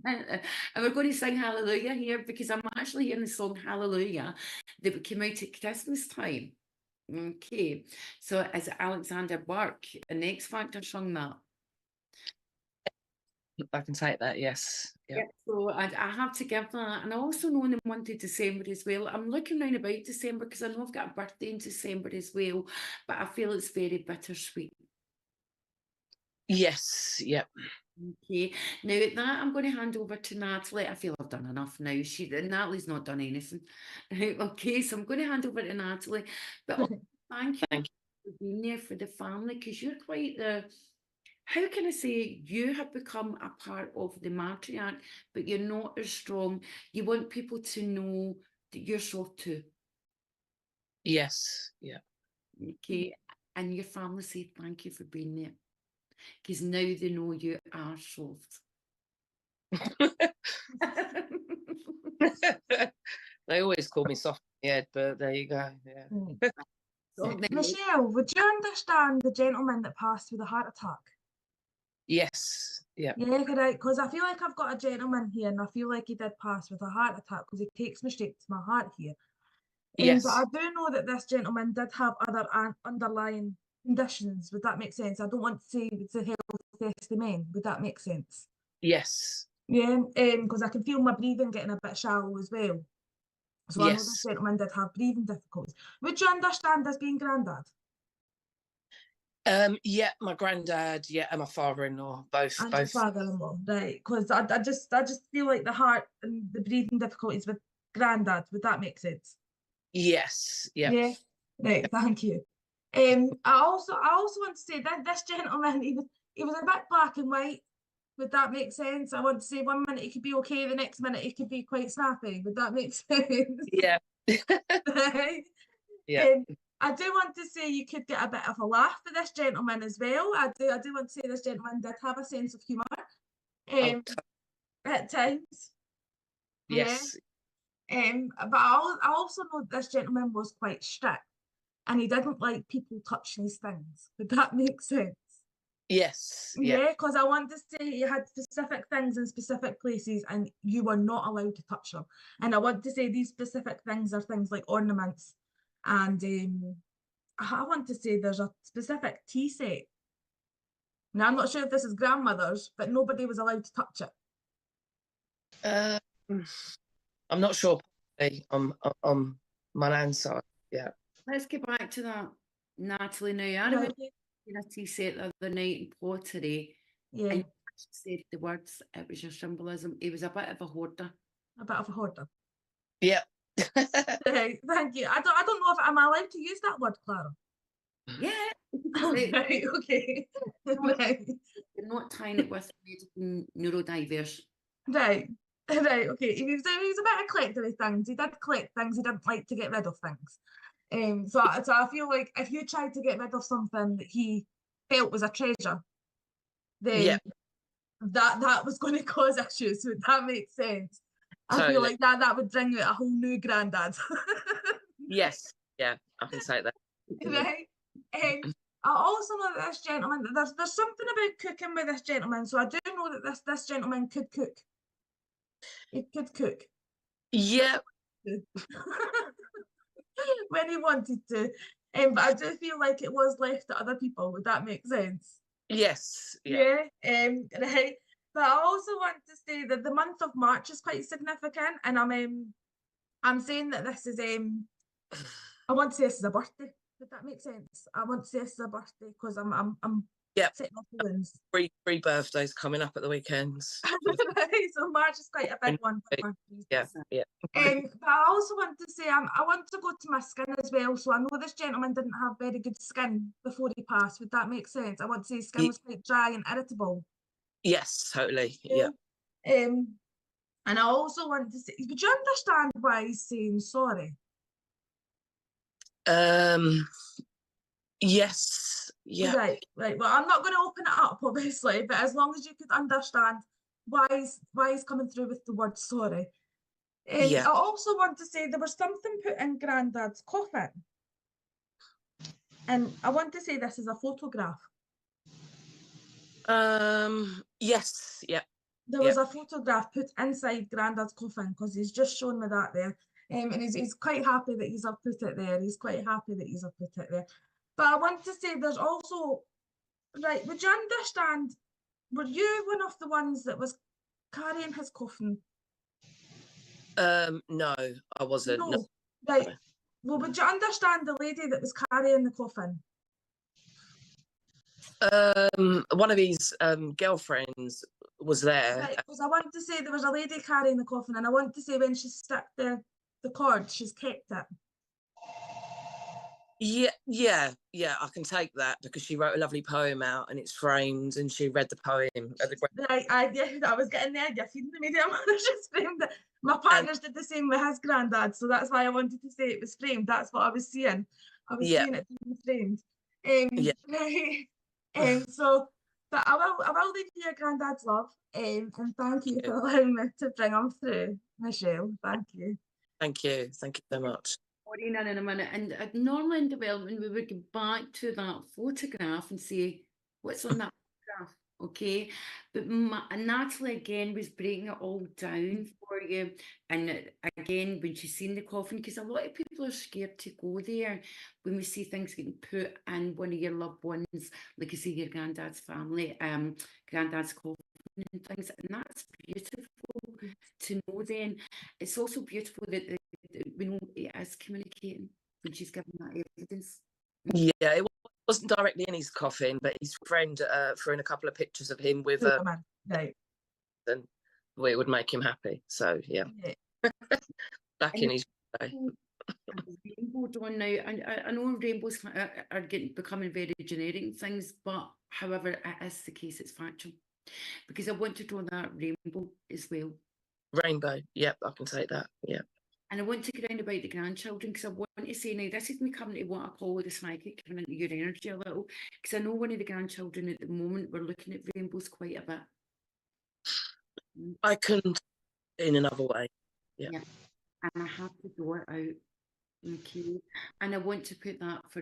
and we're going to sing Hallelujah here, because I'm actually hearing the song Hallelujah that came out at Christmas time. Okay, so is it Alexander Burke, an X Factor sung that? I can take that, yes. Yeah. So I have to give that. And I also know in the month of December as well. I'm looking round about December because I know I've got a birthday in December as well, but I feel it's very bittersweet. Yes. Yep. Okay. Now at that I'm going to hand over to Natalie. I feel I've done enough now. Natalie's not done anything. Okay, so I'm going to hand over to Natalie. But also, thank you for being there for the family, because you're quite the, how can I say, you have become a part of the matriarch, but you're not as strong. You want people to know that you're soft too. Yes. Yeah. Okay. And your family say thank you for being there, because now they know you are soft. They always call me soft in the head, but there you go. Yeah. So then- Michelle, would you understand the gentleman that passed with a heart attack? Yes. Yeah. Yeah, correct. Because I feel like I've got a gentleman here, and I feel like he did pass with a heart attack because he takes me straight to my heart here. Yes. But I do know that this gentleman did have other underlying conditions. Would that make sense? I don't want to say it's a health testament. Would that make sense? Yes. Yeah, because I can feel my breathing getting a bit shallow as well. So I know this Yes. gentleman did have breathing difficulties. Would you understand this being granddad? Yeah, my granddad, yeah, and my father-in-law, both. And your father-in-law, right? Because I just feel like the heart and the breathing difficulties with granddad. Would that make sense? Yes. Yeah. Yeah. Right. Thank you. I also want to say that this gentleman, he was a bit black and white. Would that make sense? I want to say 1 minute he could be okay, the next minute he could be quite snappy. Would that make sense? Yeah. Right? Yeah. I do want to say you could get a bit of a laugh for this gentleman as well. I do want to say this gentleman did have a sense of humour Oh, at times. yes. But I also know that this gentleman was quite strict, and he didn't like people touching his things. Would that make sense? Yes. Yeah. Yeah, because I want to say he had specific things in specific places, and you were not allowed to touch them. And I want to say these specific things are things like ornaments, and I want to say there's a specific tea set. Now I'm not sure if this is grandmother's, but nobody was allowed to touch it. I'm not sure on my nan's side. Yeah. Let's get back to that, Natalie. Now, I remember in a tea set the other night in pottery, Yeah, and you said the words, it was your symbolism. He was a bit of a hoarder. a bit of a hoarder. Yeah. Right, thank you. I don't know if I'm allowed to use that word, Clara. Yeah. Right, okay. Right, You're not tying it with medical neurodiverse. right, right, okay. He was a bit eclectic with things. He did collect things, he didn't like to get rid of things. So I feel like if you tried to get rid of something that he felt was a treasure, then Yeah. that was going to cause issues. Would that make sense? I feel Totally. like that would bring out a whole new granddad. Yes. Yeah. I can say that. Right. I also know that this gentleman, there's something about cooking with this gentleman. So I do know that this gentleman could cook. He could cook Yeah. when he wanted to. But I do feel like it was left to other people. Would that make sense? Yes. Yeah. Yeah. Right. But I also want to say that the month of March is quite significant, and I'm saying that this is I want to say this is a birthday. Would that make sense? I want to say this is a birthday because I'm Yeah. setting off balloons. Three birthdays coming up at the weekends. So March is quite a big one for birthdays. Yeah. Yeah. But I also want to say I want to go to my skin as well. So I know this gentleman didn't have very good skin before he passed. Would that make sense? I want to say his skin was quite dry and irritable. Yes. Totally. Yeah. And I also want to say, would you understand why he's saying sorry? Yes. Yeah. Right. Well, I'm not going to open it up, obviously, but as long as you could understand why he's coming through with the word sorry. Yeah. I also want to say there was something put in Grandad's coffin. And I want to say this is a photograph. Yes. Yeah. There was a photograph put inside Grandad's coffin because he's just shown me that there. And he's quite happy that he's put it there. He's quite happy that he's put it there. But I want to say there's also, right, would you understand, were you one of the ones that was carrying his coffin? No, I wasn't. No. Right. Well, would you understand the lady that was carrying the coffin? One of his girlfriends was there. Right, because I want to say there was a lady carrying the coffin, and I want to say when she stuck the cord, she's kept it. Yeah, I can take that because she wrote a lovely poem out and it's framed and she read the poem at the Right, I was getting there, you're feeding the medium. Just framed it. My partners did the same with his granddad, so that's why I wanted to say it was framed. That's what I was seeing. I was seeing it being framed. Right. So but I will leave you your granddad's love. And thank you for allowing me to bring him through, Michelle. Thank you. Thank you so much. In a minute, and normally in development we would go back to that photograph and say what's on that photograph, okay? But Natalie again was breaking it all down for you, and again when she's seen the coffin, because a lot of people are scared to go there when we see things getting put in one of your loved ones, like you say your granddad's family, granddad's coffin and things, and that's beautiful to know. Then it's also beautiful that we know it is communicating when she's giving that evidence. Yeah, it wasn't directly in his coffin, but his friend threw in a couple of pictures of him with right, and it would make him happy. So yeah. Back in his day. Rainbow on now, and I know rainbows are becoming very generic things, but however it is the case, it's factual, because I want to draw that rainbow as well. Rainbow, yep, I can take that, yeah. And I want to get around about the grandchildren, because I want to say now, this is me coming to what I call the psychic, coming into your energy a little, because I know one of the grandchildren at the moment, we're looking at rainbows quite a bit. I can in another way, yeah. and I have to draw it out. Okay, and I want to put that for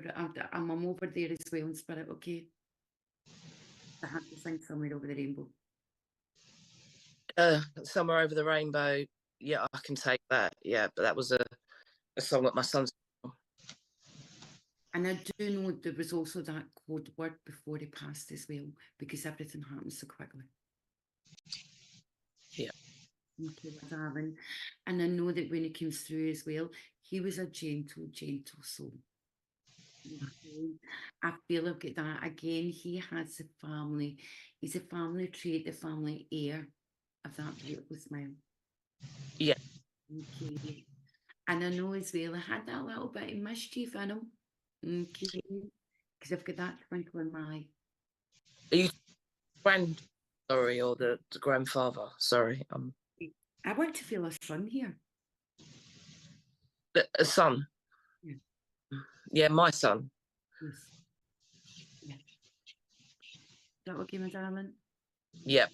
I'm over there as well in spirit. Okay, I have to sing somewhere over the rainbow. Somewhere Over the Rainbow. Yeah, I can take that. Yeah, but that was a song that my son's. And I do know there was also that code word before he passed as well, because everything happens so quickly. Yeah. Okay, my darling. And I know that when he comes through as well, he was a gentle, gentle soul. Okay. I feel I've got that again. He has a family. He's a family trait, the family air of that beautiful smile. Yeah. Okay. And I know as well, I had that little bit of mischief in him. Okay. Because I've got that twinkle in my eye. Are you sorry, or the grandfather? Sorry, I want to feel a son here. a son. Yeah. Yeah, my son. Yes. Yeah. Is that okay, my darling? Yeah,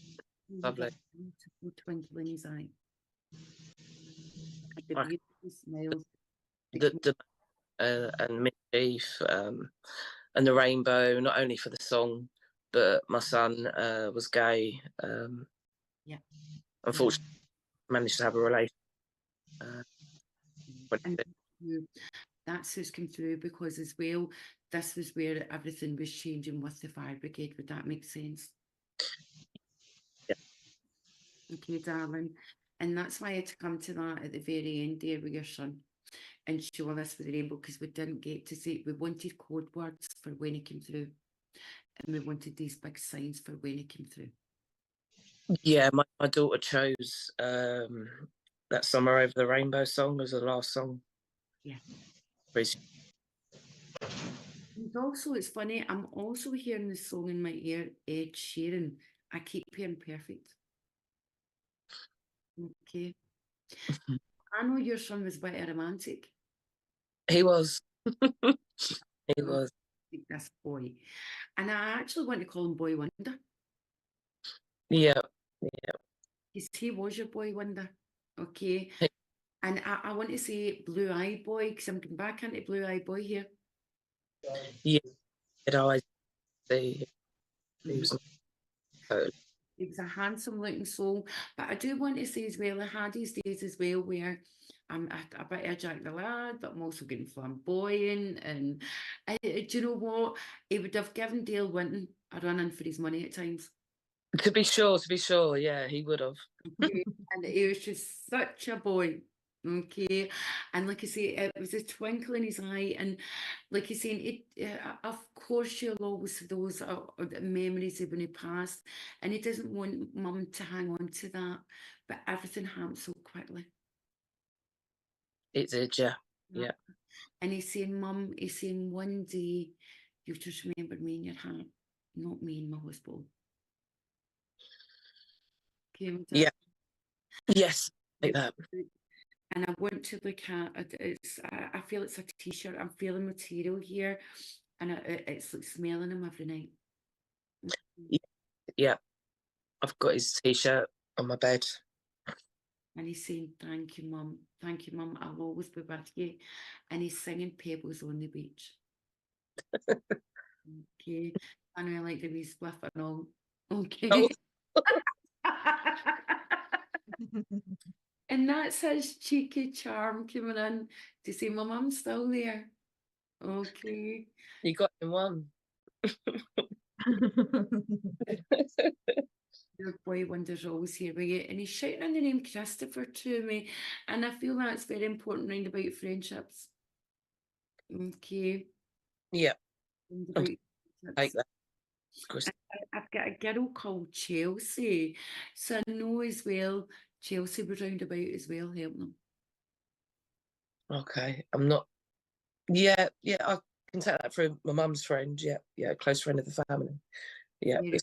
He's lovely. got a beautiful twinkle in his eye. And the Right. beautiful smiles. And Mischief, and the rainbow. Not only for the song, but my son was gay. Yeah. Unfortunately, managed to have a relation. And that's who's come through, because as well, this was where everything was changing with the fire brigade. Would that make sense? Yeah. Okay, darling. And that's why I had to come to that at the very end there with your son and show this with the rainbow, because we didn't get to see it. We wanted code words for when he came through, and we wanted these big signs for when he came through. Yeah, my daughter chose that Summer Over the Rainbow song as the last song. Yeah. Which, And also, it's funny, I'm also hearing the song in my ear, Ed Sheeran, I Keep Hearing Perfect. Okay. I know your son was quite a romantic. he was. He was. This boy. And I actually want to call him Boy Wonder, Yeah. because he was your Boy Wonder. Okay. He- And I want to say Blue Eye Boy, because I'm going back into Blue Eye Boy here. Yeah. It always be. He was. He was a handsome looking soul. But I do want to say as well, I had these days as well where I'm a bit of Jack the Lad, but I'm also getting flamboyant. And do you know what? He would have given Dale Winton a run in for his money at times. To be sure, yeah, he would have. Okay. And he was just such a boy. Okay. And like I say, it was a twinkle in his eye. And like you're saying, of course, you'll always have those memories of when he passed. And he doesn't want mum to hang on to that. But everything happened so quickly. It did, yeah. Yeah. And he's saying, Mum, he's saying, one day you'll just remember me in your heart, not me in my hospital. Okay, Yeah. Yes, like that. And I want to look at it's. I feel it's a t-shirt. I'm feeling material here, and it's like smelling him every night. Yeah. I've got his t-shirt on my bed. And he's saying, "Thank you, Mum. Thank you, Mum. I'll always be with you." And he's singing "Pebbles on the Beach." Okay, and I like the wee spliff and all. Okay. Oh. And that's his cheeky charm coming in to say, "My mum's still there." Okay. You got him one. Your Boy Wonder's always here with you, and he's shouting in the name Christopher to me, and I feel that's very important round about friendships. Okay. Yeah. Round Oh, about like friendships. that. Chris. I've got a girl called Chelsea, so I know as well Chelsea was round about as well, helping them. Okay. I'm not. Yeah, I can take that through my mum's friend. Yeah, close friend of the family. Yeah, Very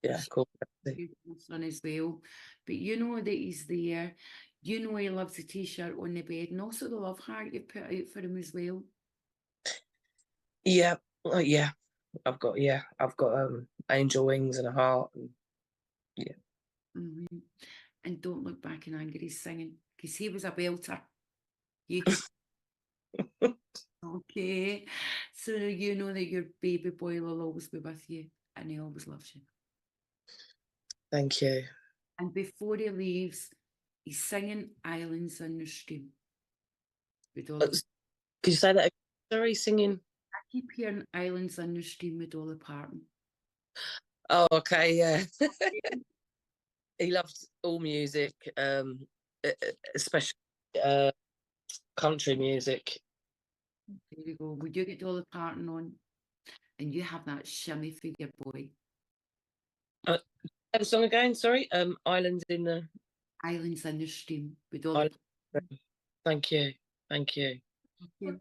yeah, cool. beautiful son as well. But you know that he's there. You know he loves the t-shirt on the bed, and also the love heart you put out for him as well. Yeah, yeah. I've got angel wings and a heart. And, yeah. And don't look back in anger, he's singing, because he was a belter. You okay? So you know that your baby boy will always be with you, and he always loves you. Thank you. And before he leaves, he's singing "Islands in the Stream." With all Could you say that again? Sorry, singing. I keep hearing "Islands in the Stream" with Dolly Parton. Oh, okay, yeah. He loves all music, especially country music. There you go. Would you get Dolly Parton on, and you have that shimmy for your boy? The song again, sorry. Islands in the "Islands in the Stream" with Dolly Parton. Thank you. Thank you. Okay.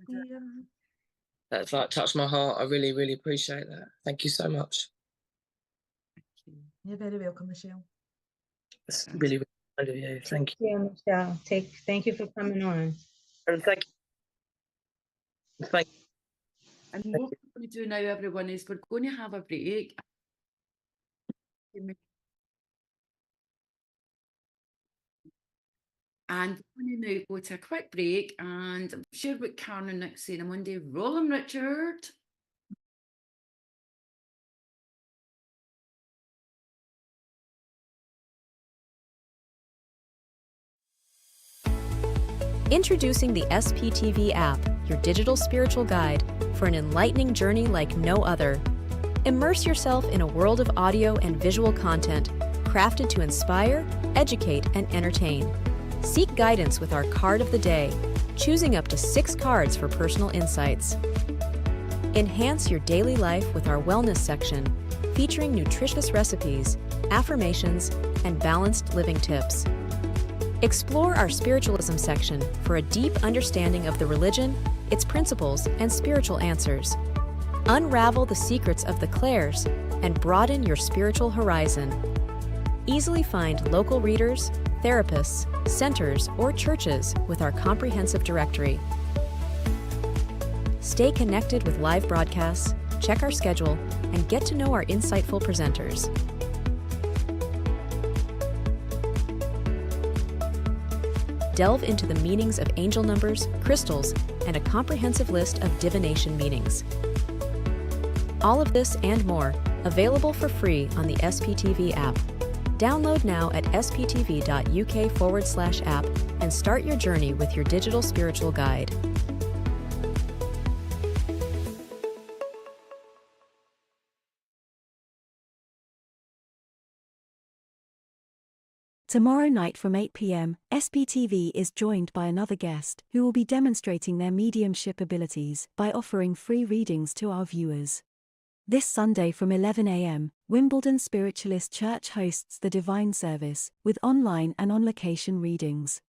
That's like touched my heart. I really, really appreciate that. Thank you so much. You're very welcome, Michelle. It's really, really kind of you. Thank you. Yeah, Michelle. Thank you for coming on. And thank you. Thank And what we're going to do now, everyone, is we're going to have a break. And we're going to now go to a quick break, and I'm sure what Karen and Nick saying on Monday. Roll 'em, Richard. Introducing the SPTV app, your digital spiritual guide for an enlightening journey like no other. Immerse yourself in a world of audio and visual content crafted to inspire, educate, and entertain. Seek guidance with our card of the day, choosing up to 6 cards for personal insights. Enhance your daily life with our wellness section, featuring nutritious recipes, affirmations, and balanced living tips. Explore our spiritualism section for a deep understanding of the religion, its principles, and spiritual answers. Unravel the secrets of the Clares and broaden your spiritual horizon. Easily find local readers, therapists, centers, or churches with our comprehensive directory. Stay connected with live broadcasts, check our schedule, and get to know our insightful presenters. Delve into the meanings of angel numbers, crystals, and a comprehensive list of divination meanings. All of this and more, available for free on the SPTV app. Download now at sptv.uk/app and start your journey with your digital spiritual guide. Tomorrow night from 8 p.m, SPTV is joined by another guest who will be demonstrating their mediumship abilities by offering free readings to our viewers. This Sunday from 11 a.m, Wimbledon Spiritualist Church hosts the Divine Service with online and on-location readings.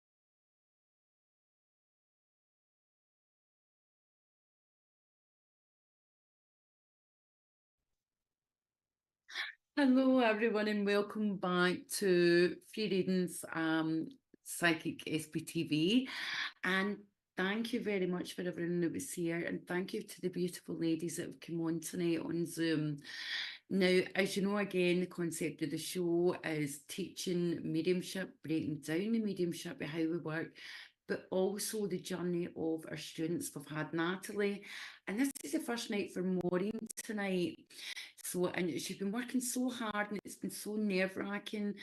Hello, everyone, and welcome back to Free Readings Psychic SPTV. And thank you very much for everyone that was here, and thank you to the beautiful ladies that have come on tonight on Zoom. Now, as you know, again, the concept of the show is teaching mediumship, breaking down the mediumship, how we work, but also the journey of our students. We've had Natalie, and this is the first night for Maureen tonight. So, and she's been working so hard, and it's been so nerve-wracking,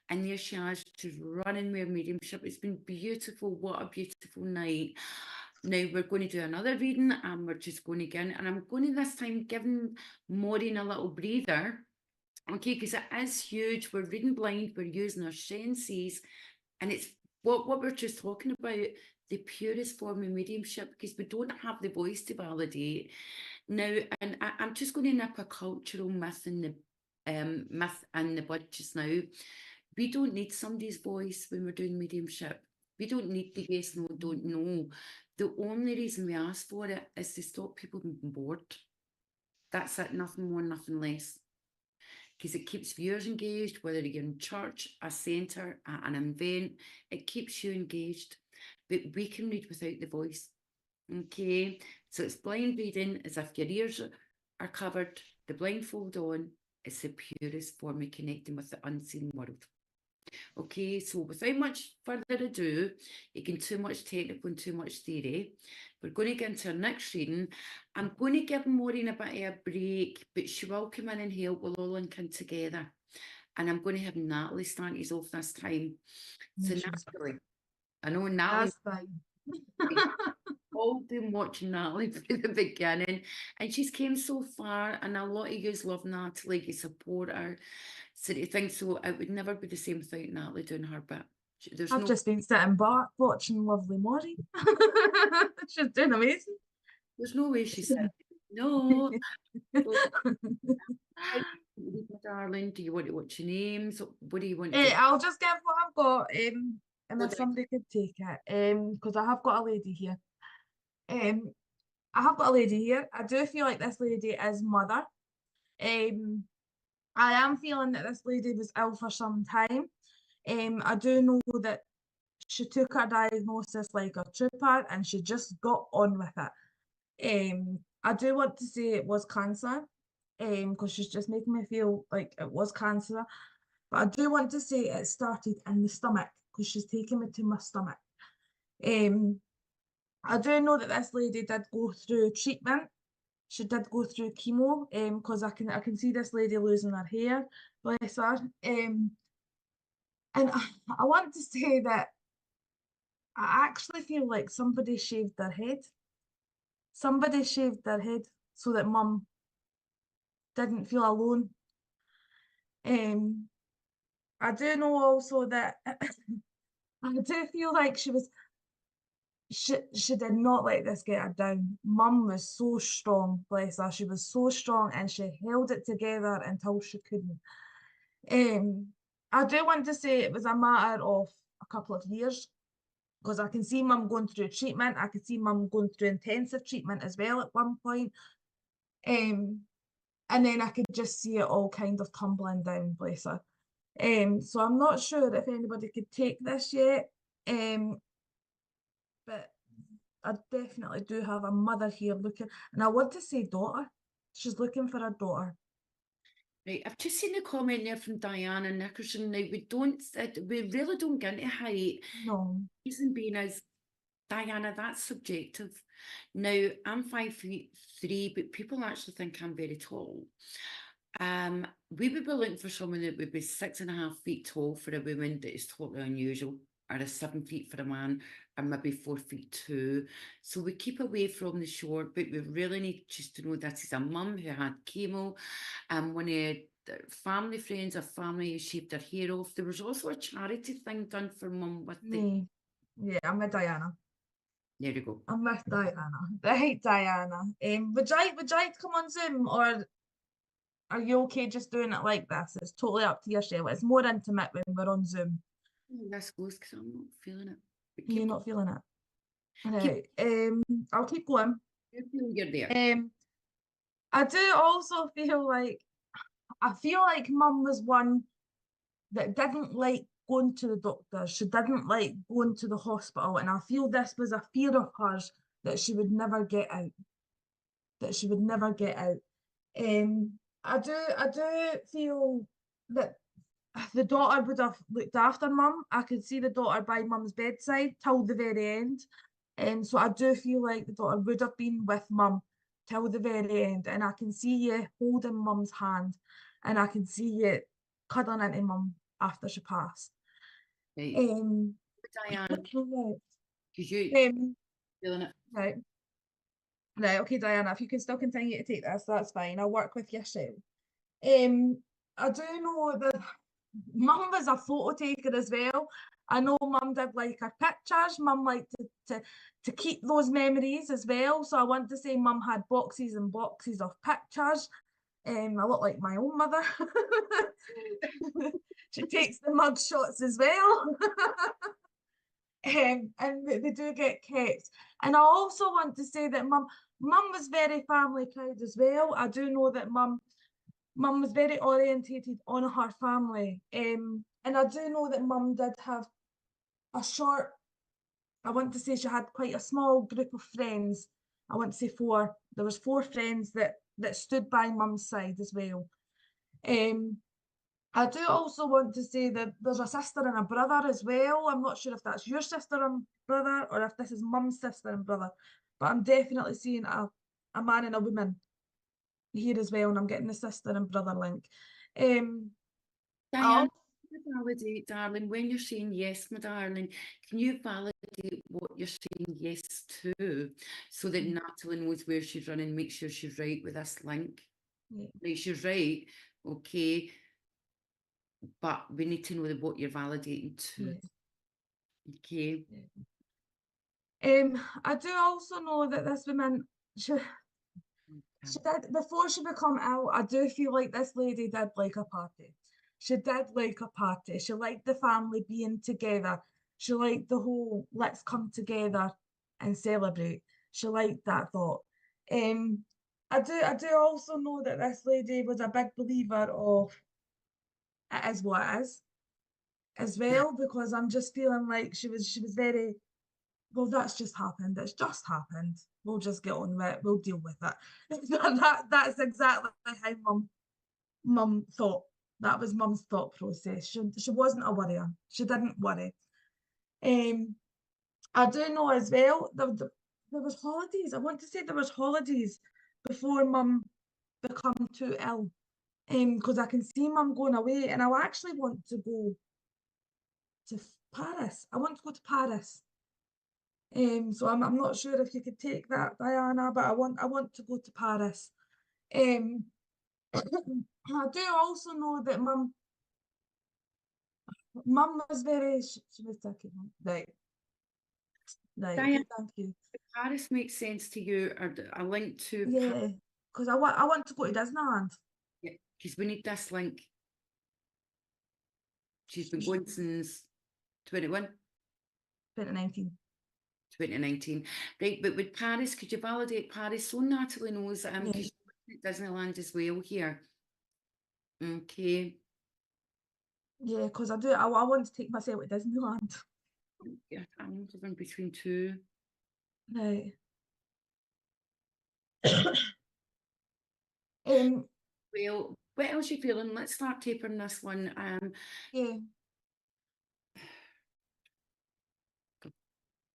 and there she is, just running with mediumship. It's been beautiful. What a beautiful night. Now we're going to do another reading, and we're just going to get in, and I'm going to this time giving Maureen a little breather, okay, because it is huge. We're reading blind, we're using our senses, and it's what we're just talking about, the purest form of mediumship, because we don't have the voice to validate. Now, and I'm just going to nip a cultural myth in the bud just now. We don't need somebody's voice when we're doing mediumship. We don't need the yes, no, don't know. The only reason we ask for it is to stop people being bored. That's it, nothing more, nothing less. Because it keeps viewers engaged, whether you're in church, a centre, an event, it keeps you engaged. But we can read without the voice. Okay, so it's blind reading as if your ears are covered, the blindfold on. It's the purest form of connecting with the unseen world. Okay, so without much further ado, again, too much technical and too much theory, we're going to get into our next reading. I'm going to give Maureen a bit of a break, but she will come in and help. We'll all link in together. And I'm going to have Natalie start us off this time. So Natalie, I know Natalie, That's fine. all been watching Natalie from the beginning, and she's came so far, and a lot of yous love Natalie, you support her. So do you think so? It would never be the same without Natalie doing her bit. There's I've no, just been sitting back watching lovely Maureen. She's doing amazing. there's no way she said no. So, darling, do you want to watch your names? What do you want to do? I'll just give what I've got, and Well, if somebody could take it, because I have got a lady here. I have got a lady here. I do feel like this lady is mother. I am feeling that this lady was ill for some time. I do know that she took her diagnosis like a trooper and she just got on with it. I do want to say it was cancer, because she's just making me feel like it was cancer. But I do want to say it started in the stomach, because she's taking me to my stomach. I do know that this lady did go through treatment. She did go through chemo, because I can see this lady losing her hair, bless her. And I want to say that I actually feel like somebody shaved their head. Somebody shaved their head so that mum didn't feel alone. I do know also that I do feel like she did not let this get her down. Mum was so strong, bless her. She was so strong and she held it together until she couldn't. I do want to say it was a matter of a couple of years, because I can see mum going through treatment. I can see mum going through intensive treatment as well at one point. And then I could just see it all kind of tumbling down, bless her. So I'm not sure if anybody could take this yet. But I definitely do have a mother here looking, and I want to say daughter. She's looking for a daughter. Right, I've just seen a comment there from Diana Nickerson. Now we really don't get into height. No. Reason being is, Diana, that's subjective. Now, I'm 5'3", but people actually think I'm very tall. We would be looking for someone that would be 6.5 feet tall for a woman that is totally unusual, or a 7 feet for a man, or maybe 4'2". So we keep away from the short, but we really need just to know this is a mum who had chemo, and one of their family friends or family who shaved their hair off. There was also a charity thing done for mum with the. Me. Yeah, I'm with Diana. There you go. I'm with Diana. Right, Diana. Would you like to come on Zoom, or are you okay just doing it like this? It's totally up to yourself. It's more intimate when we're on Zoom. This goes because I'm not feeling it. But You're keep not feeling it. Right. I'll keep going. you're there. I do also feel like mum was one that didn't like going to the doctor. She didn't like going to the hospital, and I feel this was a fear of hers that she would never get out. That she would never get out. I do feel that the daughter would have looked after mum. I could see the daughter by mum's bedside till the very end. So I do feel like the daughter would have been with mum till the very end. And I can see you holding mum's hand, and I can see you cuddling into mum after she passed. Right. Diane, Right. because you feeling it. Right. Right, okay, Diana, if you can still continue to take this, that's fine. I'll work with yourself. I do know that mum was a photo taker as well. I know mum did like her pictures. Mum liked to keep those memories as well. So I want to say mum had boxes and boxes of pictures. A lot like my own mother. She takes the mug shots as well. And they do get kept. And I also want to say that mum was very family proud as well. I do know that mum was very orientated on her family. And I do know that mum did have I want to say she had quite a small group of friends. I want to say 4. There was 4 friends that stood by mum's side as well. I do also want to say that there's a sister and a brother as well. I'm not sure if that's your sister and brother or if this is mum's sister and brother, but I'm definitely seeing a man and a woman here as well, and I'm getting the sister and brother link. Diane, can you validate, darling, when you're saying yes, my darling, can you validate what you're saying yes to so that Natalie knows where she's running, make sure she's right with this link? Yeah. Like she's right, okay, but we need to know what you're validating to. Okay. I do also know that this woman, she did, before she become ill, I do feel like this lady did like a party. She did like a party. She liked the family being together. She liked the whole let's come together and celebrate. She liked that thought. I do also know that this lady was a big believer of it is what it is as well, because I'm just feeling like she was very, well, that's just happened. It's just happened. We'll just get on with it. We'll deal with it. That's exactly how mum thought. That was mum's thought process. She wasn't a worrier. She didn't worry. I do know as well there was holidays. I want to say there was holidays before mum become too ill. Because I can see mum going away, and I actually want to go to Paris. I want to go to Paris. So I'm not sure if you could take that, Diana, but I want to go to Paris. I do also know that mum was very she was taking right. Diane, Thank you. Paris makes sense to you, or a link to Yeah, because I want to go to Disneyland. Yeah, because we need this link. She's been going since 2019. 2019. Right, but with Paris, could you validate Paris so Natalie knows Yeah. because she's at Disneyland as well here. Okay. Yeah, because I want to take myself to Disneyland. Yeah, I'm living between two. Right. Well, what else are you feeling? Let's start tapering this one. Yeah.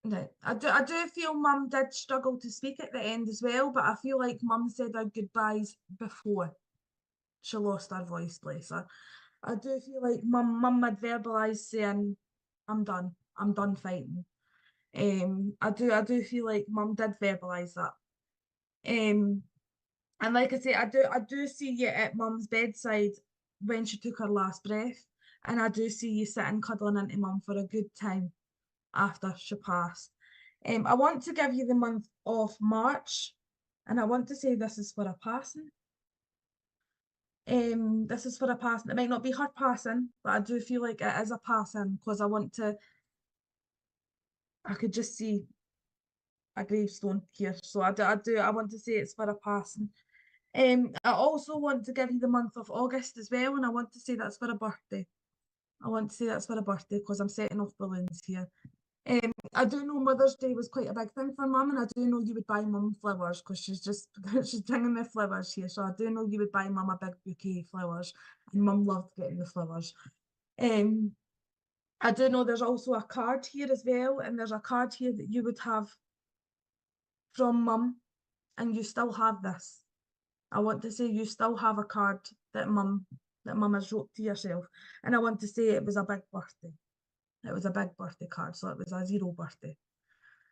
Right. I do feel mum did struggle to speak at the end as well, but I feel like mum said her goodbyes before she lost her voice, bless her. I do feel like mum had verbalised saying, I'm done fighting. I do feel like mum did verbalise that. And like I say, I do see you at mum's bedside when she took her last breath, and I do see you sitting cuddling into mum for a good time after she passed. I want to give you the month of March, and I want to say this is for a passing. This is for a passing. It might not be her passing, but I do feel like it is a passing because I could just see a gravestone here. So I want to say it's for a passing. I also want to give you the month of August as well, and I want to say that's for a birthday. I want to say that's for a birthday because I'm setting off balloons here. I do know Mother's Day was quite a big thing for mum, and I do know you would buy mum flowers because she's bringing me flowers here. So I do know you would buy mum a big bouquet of flowers, and mum loved getting the flowers. I do know there's also a card here as well, and there's a card here that you would have from mum, and you still have this. I want to say you still have a card that mum has wrote to yourself, and I want to say it was a big birthday. It was a big birthday card, so it was a 0 birthday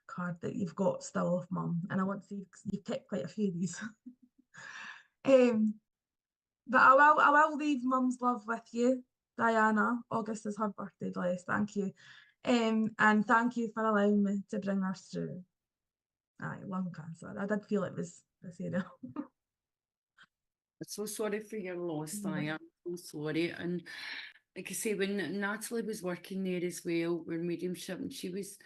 card that you've got still of mum, and I want to say you've kept quite a few of these. But I will leave mum's love with you, Diana. August is her birthday, bless. Thank you. And thank you for allowing me to bring her through. Aye, lung cancer. I did feel it was this area. I'm so sorry for your loss, Diane. I'm so sorry. And like I say, when Natalie was working there as well, with mediumship, and she was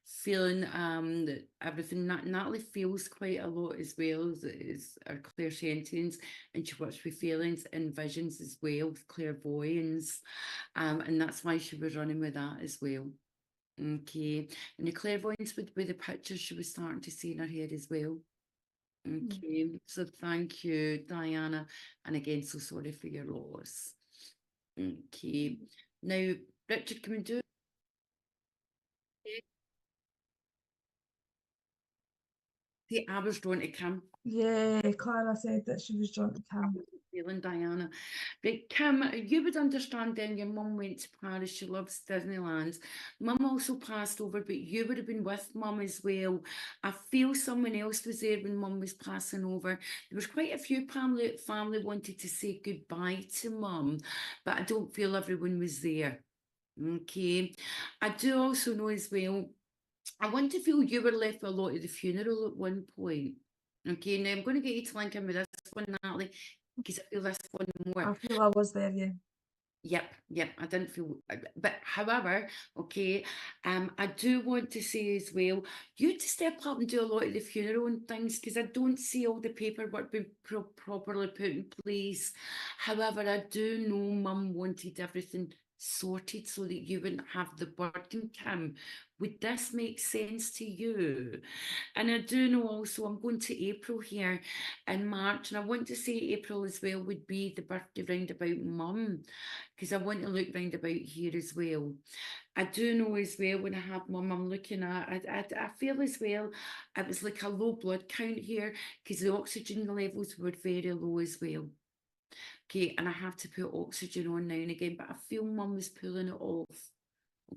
feeling that everything, Natalie feels quite a lot as well as her clairsentience, and she works with feelings and visions as well, with clairvoyance. And that's why she was running with that as well. Okay. And the clairvoyance with the pictures she was starting to see in her head as well. Okay, so thank you, Diana. And again, so sorry for your loss. Okay. Now, Richard, can we do the hours drawn to Kim? Yeah, Clara said that she was drawn to Kim. Feeling Diana. Right, Kim, you would understand then your mum went to Paris, she loves Disneyland. Mum also passed over, but you would have been with mum as well. I feel someone else was there when mum was passing over. There was quite a few family wanted to say goodbye to mum, but I don't feel everyone was there. Okay. I do also know as well, I want to feel you were left with a lot of the funeral at one point. Okay, now I'm going to get you to link in with this one, Natalie, because I feel this one more. I feel I was there, yeah. Yep, I didn't feel, but however, okay, I do want to say as well, you had to step up and do a lot of the funeral and things, because I don't see all the paperwork being properly put in place. However, I do know mum wanted everything sorted so that you wouldn't have the burden, Kim. Would this make sense to you? And I do know also, I'm going to April here in March, and I want to say April as well would be the birthday round about mum, because I want to look round about here as well. I do know as well when I have mum, I'm looking at, I feel as well, it was like a low blood count here, because the oxygen levels were very low as well. Okay, and I have to put oxygen on now and again, but I feel mum was pulling it off.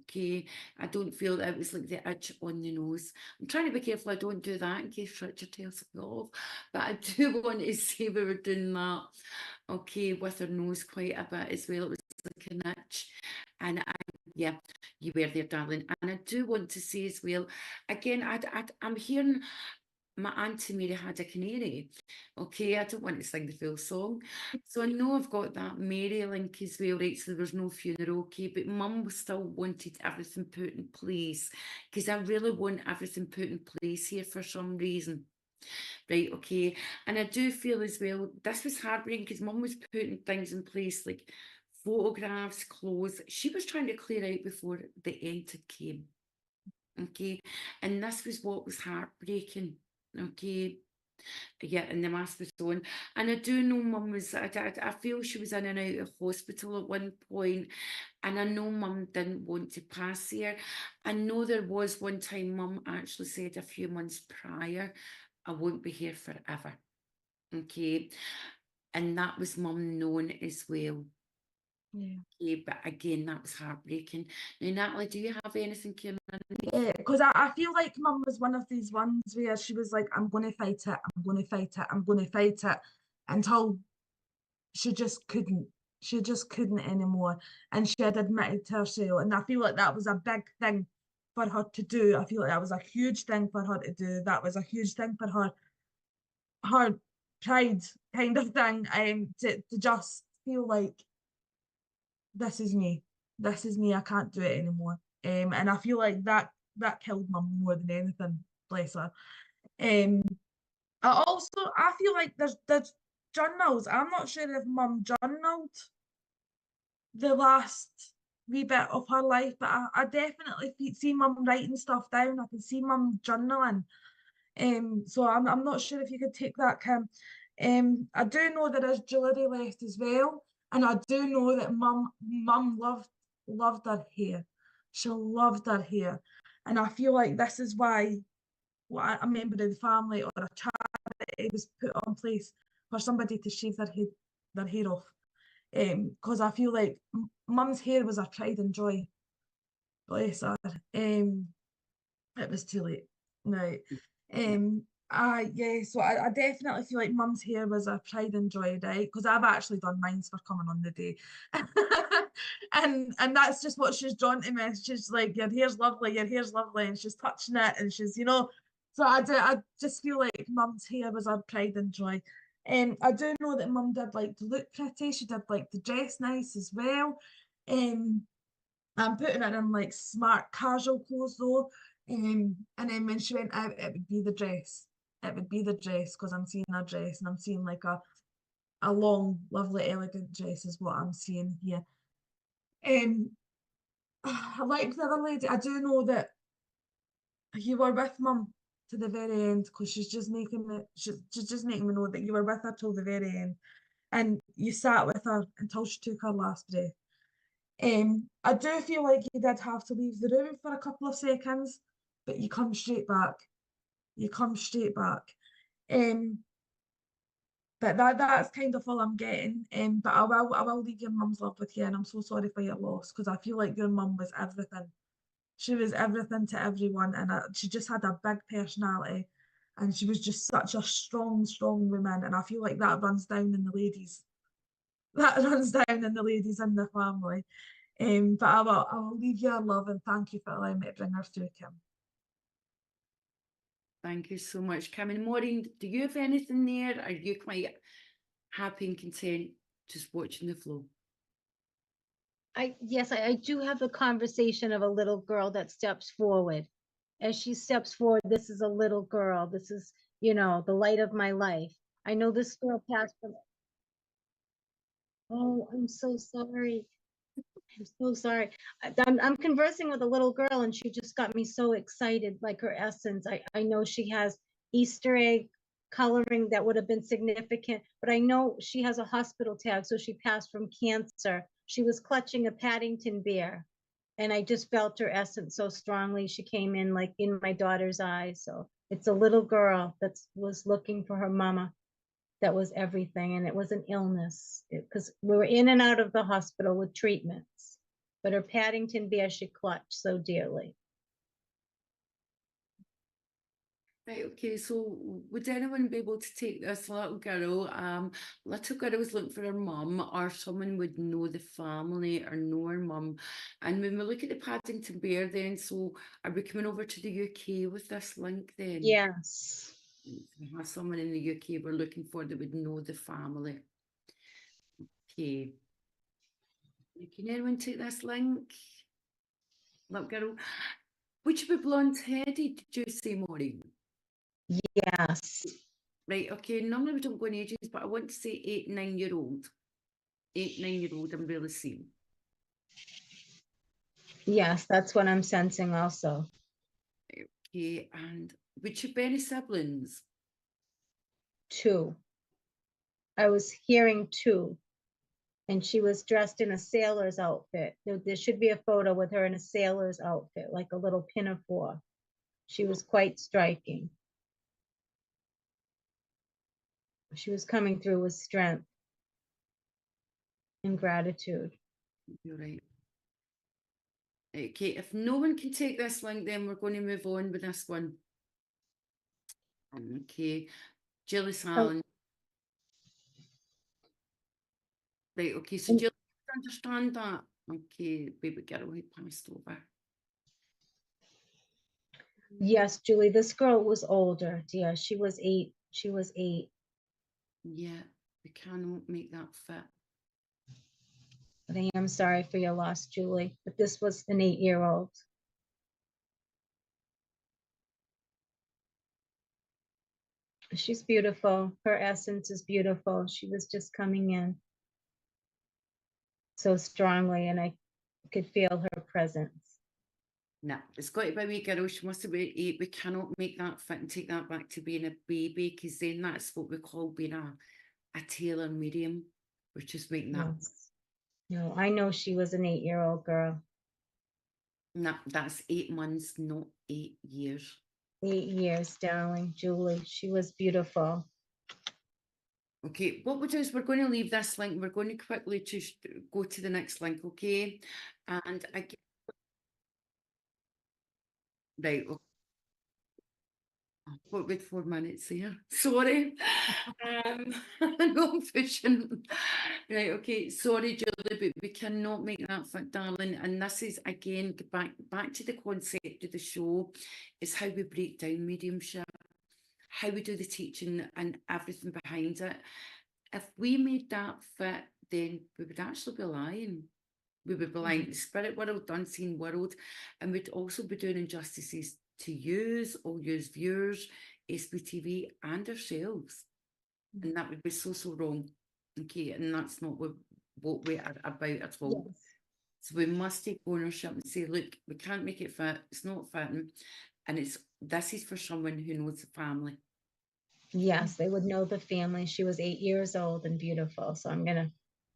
Okay, I don't feel that it was like the itch on the nose. I'm trying to be careful I don't do that in case Richard tells me off, but I do want to say we were doing that, okay, with her nose quite a bit as well. It was like an itch, and yeah, you were there, darling. And I do want to say as well, again, I'm hearing my Auntie Mary had a canary. Okay, I don't want to sing the full song. So I know I've got that Mary link as well, right? So there was no funeral, okay, but mum still wanted everything put in place, because I really want everything put in place here for some reason. Right, okay. And I do feel as well, this was heartbreaking because mum was putting things in place like photographs, clothes. She was trying to clear out before the end came. Okay. And this was what was heartbreaking. Okay. Yeah, and the mask was on. And I do know mum was, I feel she was in and out of hospital at one point, and I know mum didn't want to pass here. I know there was one time mum actually said a few months prior, I won't be here forever. Okay. And that was mum known as well. Yeah. Okay, but again, that was heartbreaking. Now, Natalie, do you have anything, Kieran? Yeah, because I feel like mum was one of these ones where she was like, I'm going to fight it, I'm going to fight it, I'm going to fight it, until she just couldn't. She just couldn't anymore. And she had admitted to herself. And I feel like that was a big thing for her to do. I feel like that was a huge thing for her to do. That was a huge thing for her pride kind of thing. To just feel like this is me. This is me. I can't do it anymore. And I feel like that killed mum more than anything. Bless her. I feel like there's journals. I'm not sure if mum journaled the last wee bit of her life, but I definitely see mum writing stuff down. I can see mum journaling. So I'm not sure if you could take that, Kim. I do know there is jewellery left as well, and I do know that mum loved her hair. She loved her hair, and I feel like this is why a member of the family or a charity was put on place for somebody to shave their hair off. Because I feel like mum's hair was a pride and joy. Bless her. It was too late. No. Yeah, so I definitely feel like mum's hair was a pride and joy, right? Because I've actually done mine for coming on the day. and that's just what she's drawn to me. She's like, your hair's lovely, and she's touching it, and she's, so I just feel like mum's hair was a pride and joy. I do know that mum did like to look pretty. She did like to dress nice as well. I'm putting it in like smart casual clothes though. And then when she went out, it would be the dress. It would be the dress, because I'm seeing a dress and I'm seeing like a long, lovely, elegant dress is what I'm seeing here. Like the other lady, I do know that you were with mum to the very end, because she's just making me know that you were with her till the very end, and you sat with her until she took her last breath. I do feel like you did have to leave the room for a couple of seconds, but you come straight back. You come straight back. But that's kind of all I'm getting. But I will leave your mum's love with you, and I'm so sorry for your loss, because I feel like your mum was everything. She was everything to everyone, and she just had a big personality, and she was just such a strong, strong woman. And I feel like that runs down in the ladies. That runs down in the ladies in the family. But I will leave you a love, and thank you for allowing me to bring her through, Kim. Thank you so much, Kim. And Maureen, do you have anything there? Are you quite happy and content just watching the flow? Yes, I do have the conversation of a little girl that steps forward. As she steps forward, this is a little girl. This is, the light of my life. I know this girl passed from. Oh, I'm so sorry. I'm so sorry. I'm conversing with a little girl, and she just got me so excited, like her essence. I know she has Easter egg coloring that would have been significant, but I know she has a hospital tag, so she passed from cancer. She was clutching a Paddington bear, and I just felt her essence so strongly. She came in like in my daughter's eyes. So it's a little girl that was looking for her mama. That was everything, and it was an illness because we were in and out of the hospital with treatments, but her Paddington bear she clutched so dearly. Right, okay, so would anyone be able to take this little girl? Little girl's looking for her mum, or someone would know the family or know her mum. And when we look at the Paddington Bear then, so are we coming over to the UK with this link then? Yes. We have someone in the UK we're looking for that would know the family. Okay. Can anyone take this link? Little girl. Would you be blonde-headed, did you say, Maureen? Yes. Right, okay, normally we don't go in ages, but I want to say 8, 9-year-old. 8, 9-year-old, I'm really seeing. Yes, that's what I'm sensing also. Okay, and would you be any siblings? 2. I was hearing 2. And she was dressed in a sailor's outfit. There should be a photo with her in a sailor's outfit, like a little pinafore. She was quite striking. She was coming through with strength and gratitude. You're right. Okay, if no one can take this link, then we're going to move on with this one. Okay, Jill Allen. Right, okay, so Jill, understand that? Okay, baby girl, we passed over. Yes, Julie, this girl was older, dear. She was 8. She was 8. Yeah, we cannot make that fit. But I am sorry for your loss, Julie. But this was an 8-year-old. She's beautiful. Her essence is beautiful. She was just coming in so strongly, and I could feel her presence. No, it's got to be a wee girl. She must have been 8. We cannot make that fit and take that back to being a baby, because then that's what we call being a tailor medium, which is making that. Yes. No, I know she was an 8-year-old girl. No, that's 8 months, not 8 years. 8 years, darling, Julie. She was beautiful. Okay, what we'll do is we're going to leave this link. We're going to quickly just go to the next link, okay? And again, right, okay. What with 4 minutes here? Sorry. No, I'm pushing. Right, okay. Sorry, Julie, but we cannot make that fit, darling. And this is again back to the concept of the show, is how we break down mediumship, how we do the teaching and everything behind it. If we made that fit, then we would actually be lying. We would be lying to the spirit world, the unseen world, and we'd also be doing injustices to use, all use viewers, SBTV, and ourselves. And that would be so, so wrong. Okay, and that's not what we are about at all. Yes. So we must take ownership and say, look, we can't make it fit, it's not fitting, and this is for someone who knows the family. Yes, they would know the family. She was 8 years old and beautiful, so I'm going to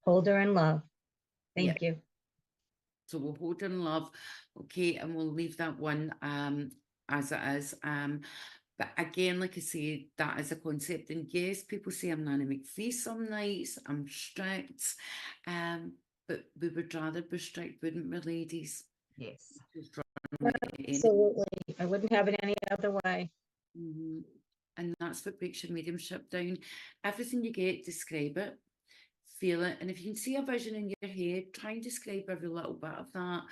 hold her in love. Thank you. So we'll hold her in love, okay, and we'll leave that one as it is. But again, like I say, that is a concept. And yes, people say I'm Nanny McPhee some nights, I'm strict. But we would rather be strict, wouldn't we, ladies? Yes. Just run with it anyway. Absolutely. I wouldn't have it any other way. And that's what breaks your mediumship down. Everything you get, describe it, feel it. And if you can see a vision in your head, try and describe every little bit of that.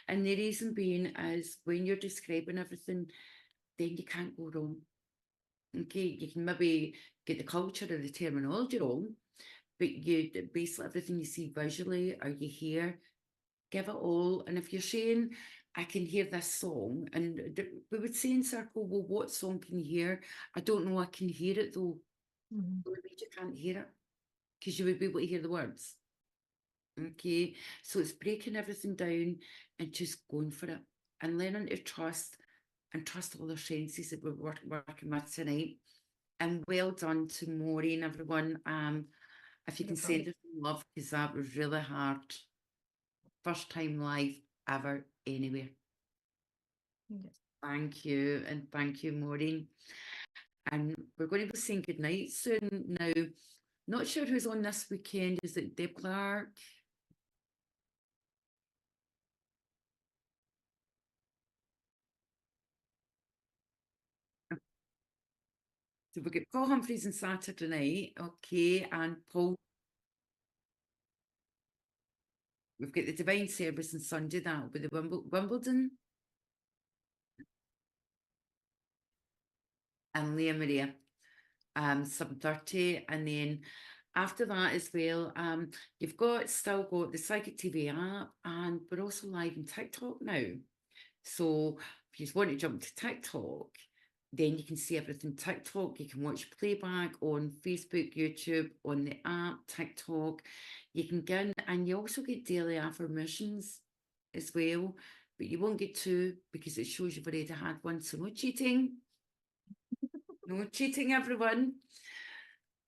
And the reason being is when you're describing everything, then you can't go wrong. Okay, you can maybe get the culture or the terminology wrong, but you basically everything you see visually or you hear, give it all. And if you're saying, I can hear this song, and we would say in circle, well, what song can you hear? I don't know, I can hear it though. Mhm. Well, it means you can't hear it because you would be able to hear the words. Okay, so it's breaking everything down and just going for it and learning to trust and trust all the senses that we're working with tonight. And well done to Maureen, everyone. If you can send her some love, because that was really hard. First time live ever anywhere. Yes. Thank you, and thank you, Maureen. And we're going to be saying goodnight soon. Now, not sure who's on this weekend. Is it Deb Clark? So we've got Paul Humphreys on Saturday night, okay, and Paul. We've got the Divine Service on Sunday. That will be the Wimbledon. And Leah Maria, 7:30, and then after that as well, you've still got the Psychic TV app, and we're also live on TikTok now. So if you want to jump to TikTok, then you can see everything TikTok. You can watch playback on Facebook, YouTube, on the app, TikTok. You can get in, and you also get daily affirmations as well, but you won't get two because it shows you've already had one, so no cheating. No cheating, everyone.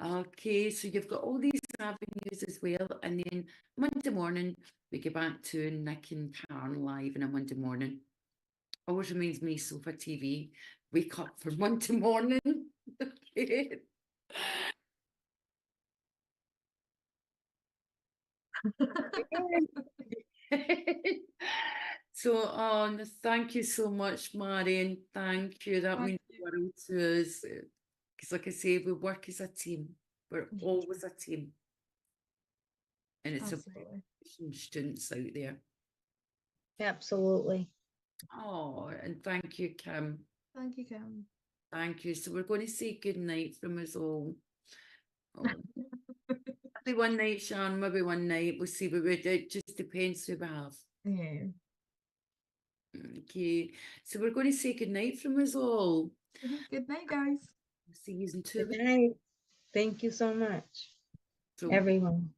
Okay, so you've got all these avenues as well. And then Monday morning, we get back to Nick and Karen live on a Monday morning. Always remains me, Sofa TV. Wake up for Monday morning. Okay. So, thank you so much, Marion. Thank you. That Thank means the world to us. Because, like I say, we work as a team. We're always a team. And it's Absolutely. a students out there. Absolutely. Oh, and thank you, Kim. Thank you, Kim. Thank you. So we're going to say good night from us all. Oh. Maybe one night, Sean, maybe one night. We'll see. It just depends who we have. Yeah. Okay. So we're going to say good night from us all. Good night, guys. See you in 2 Good weeks. night. Thank you so much, So everyone.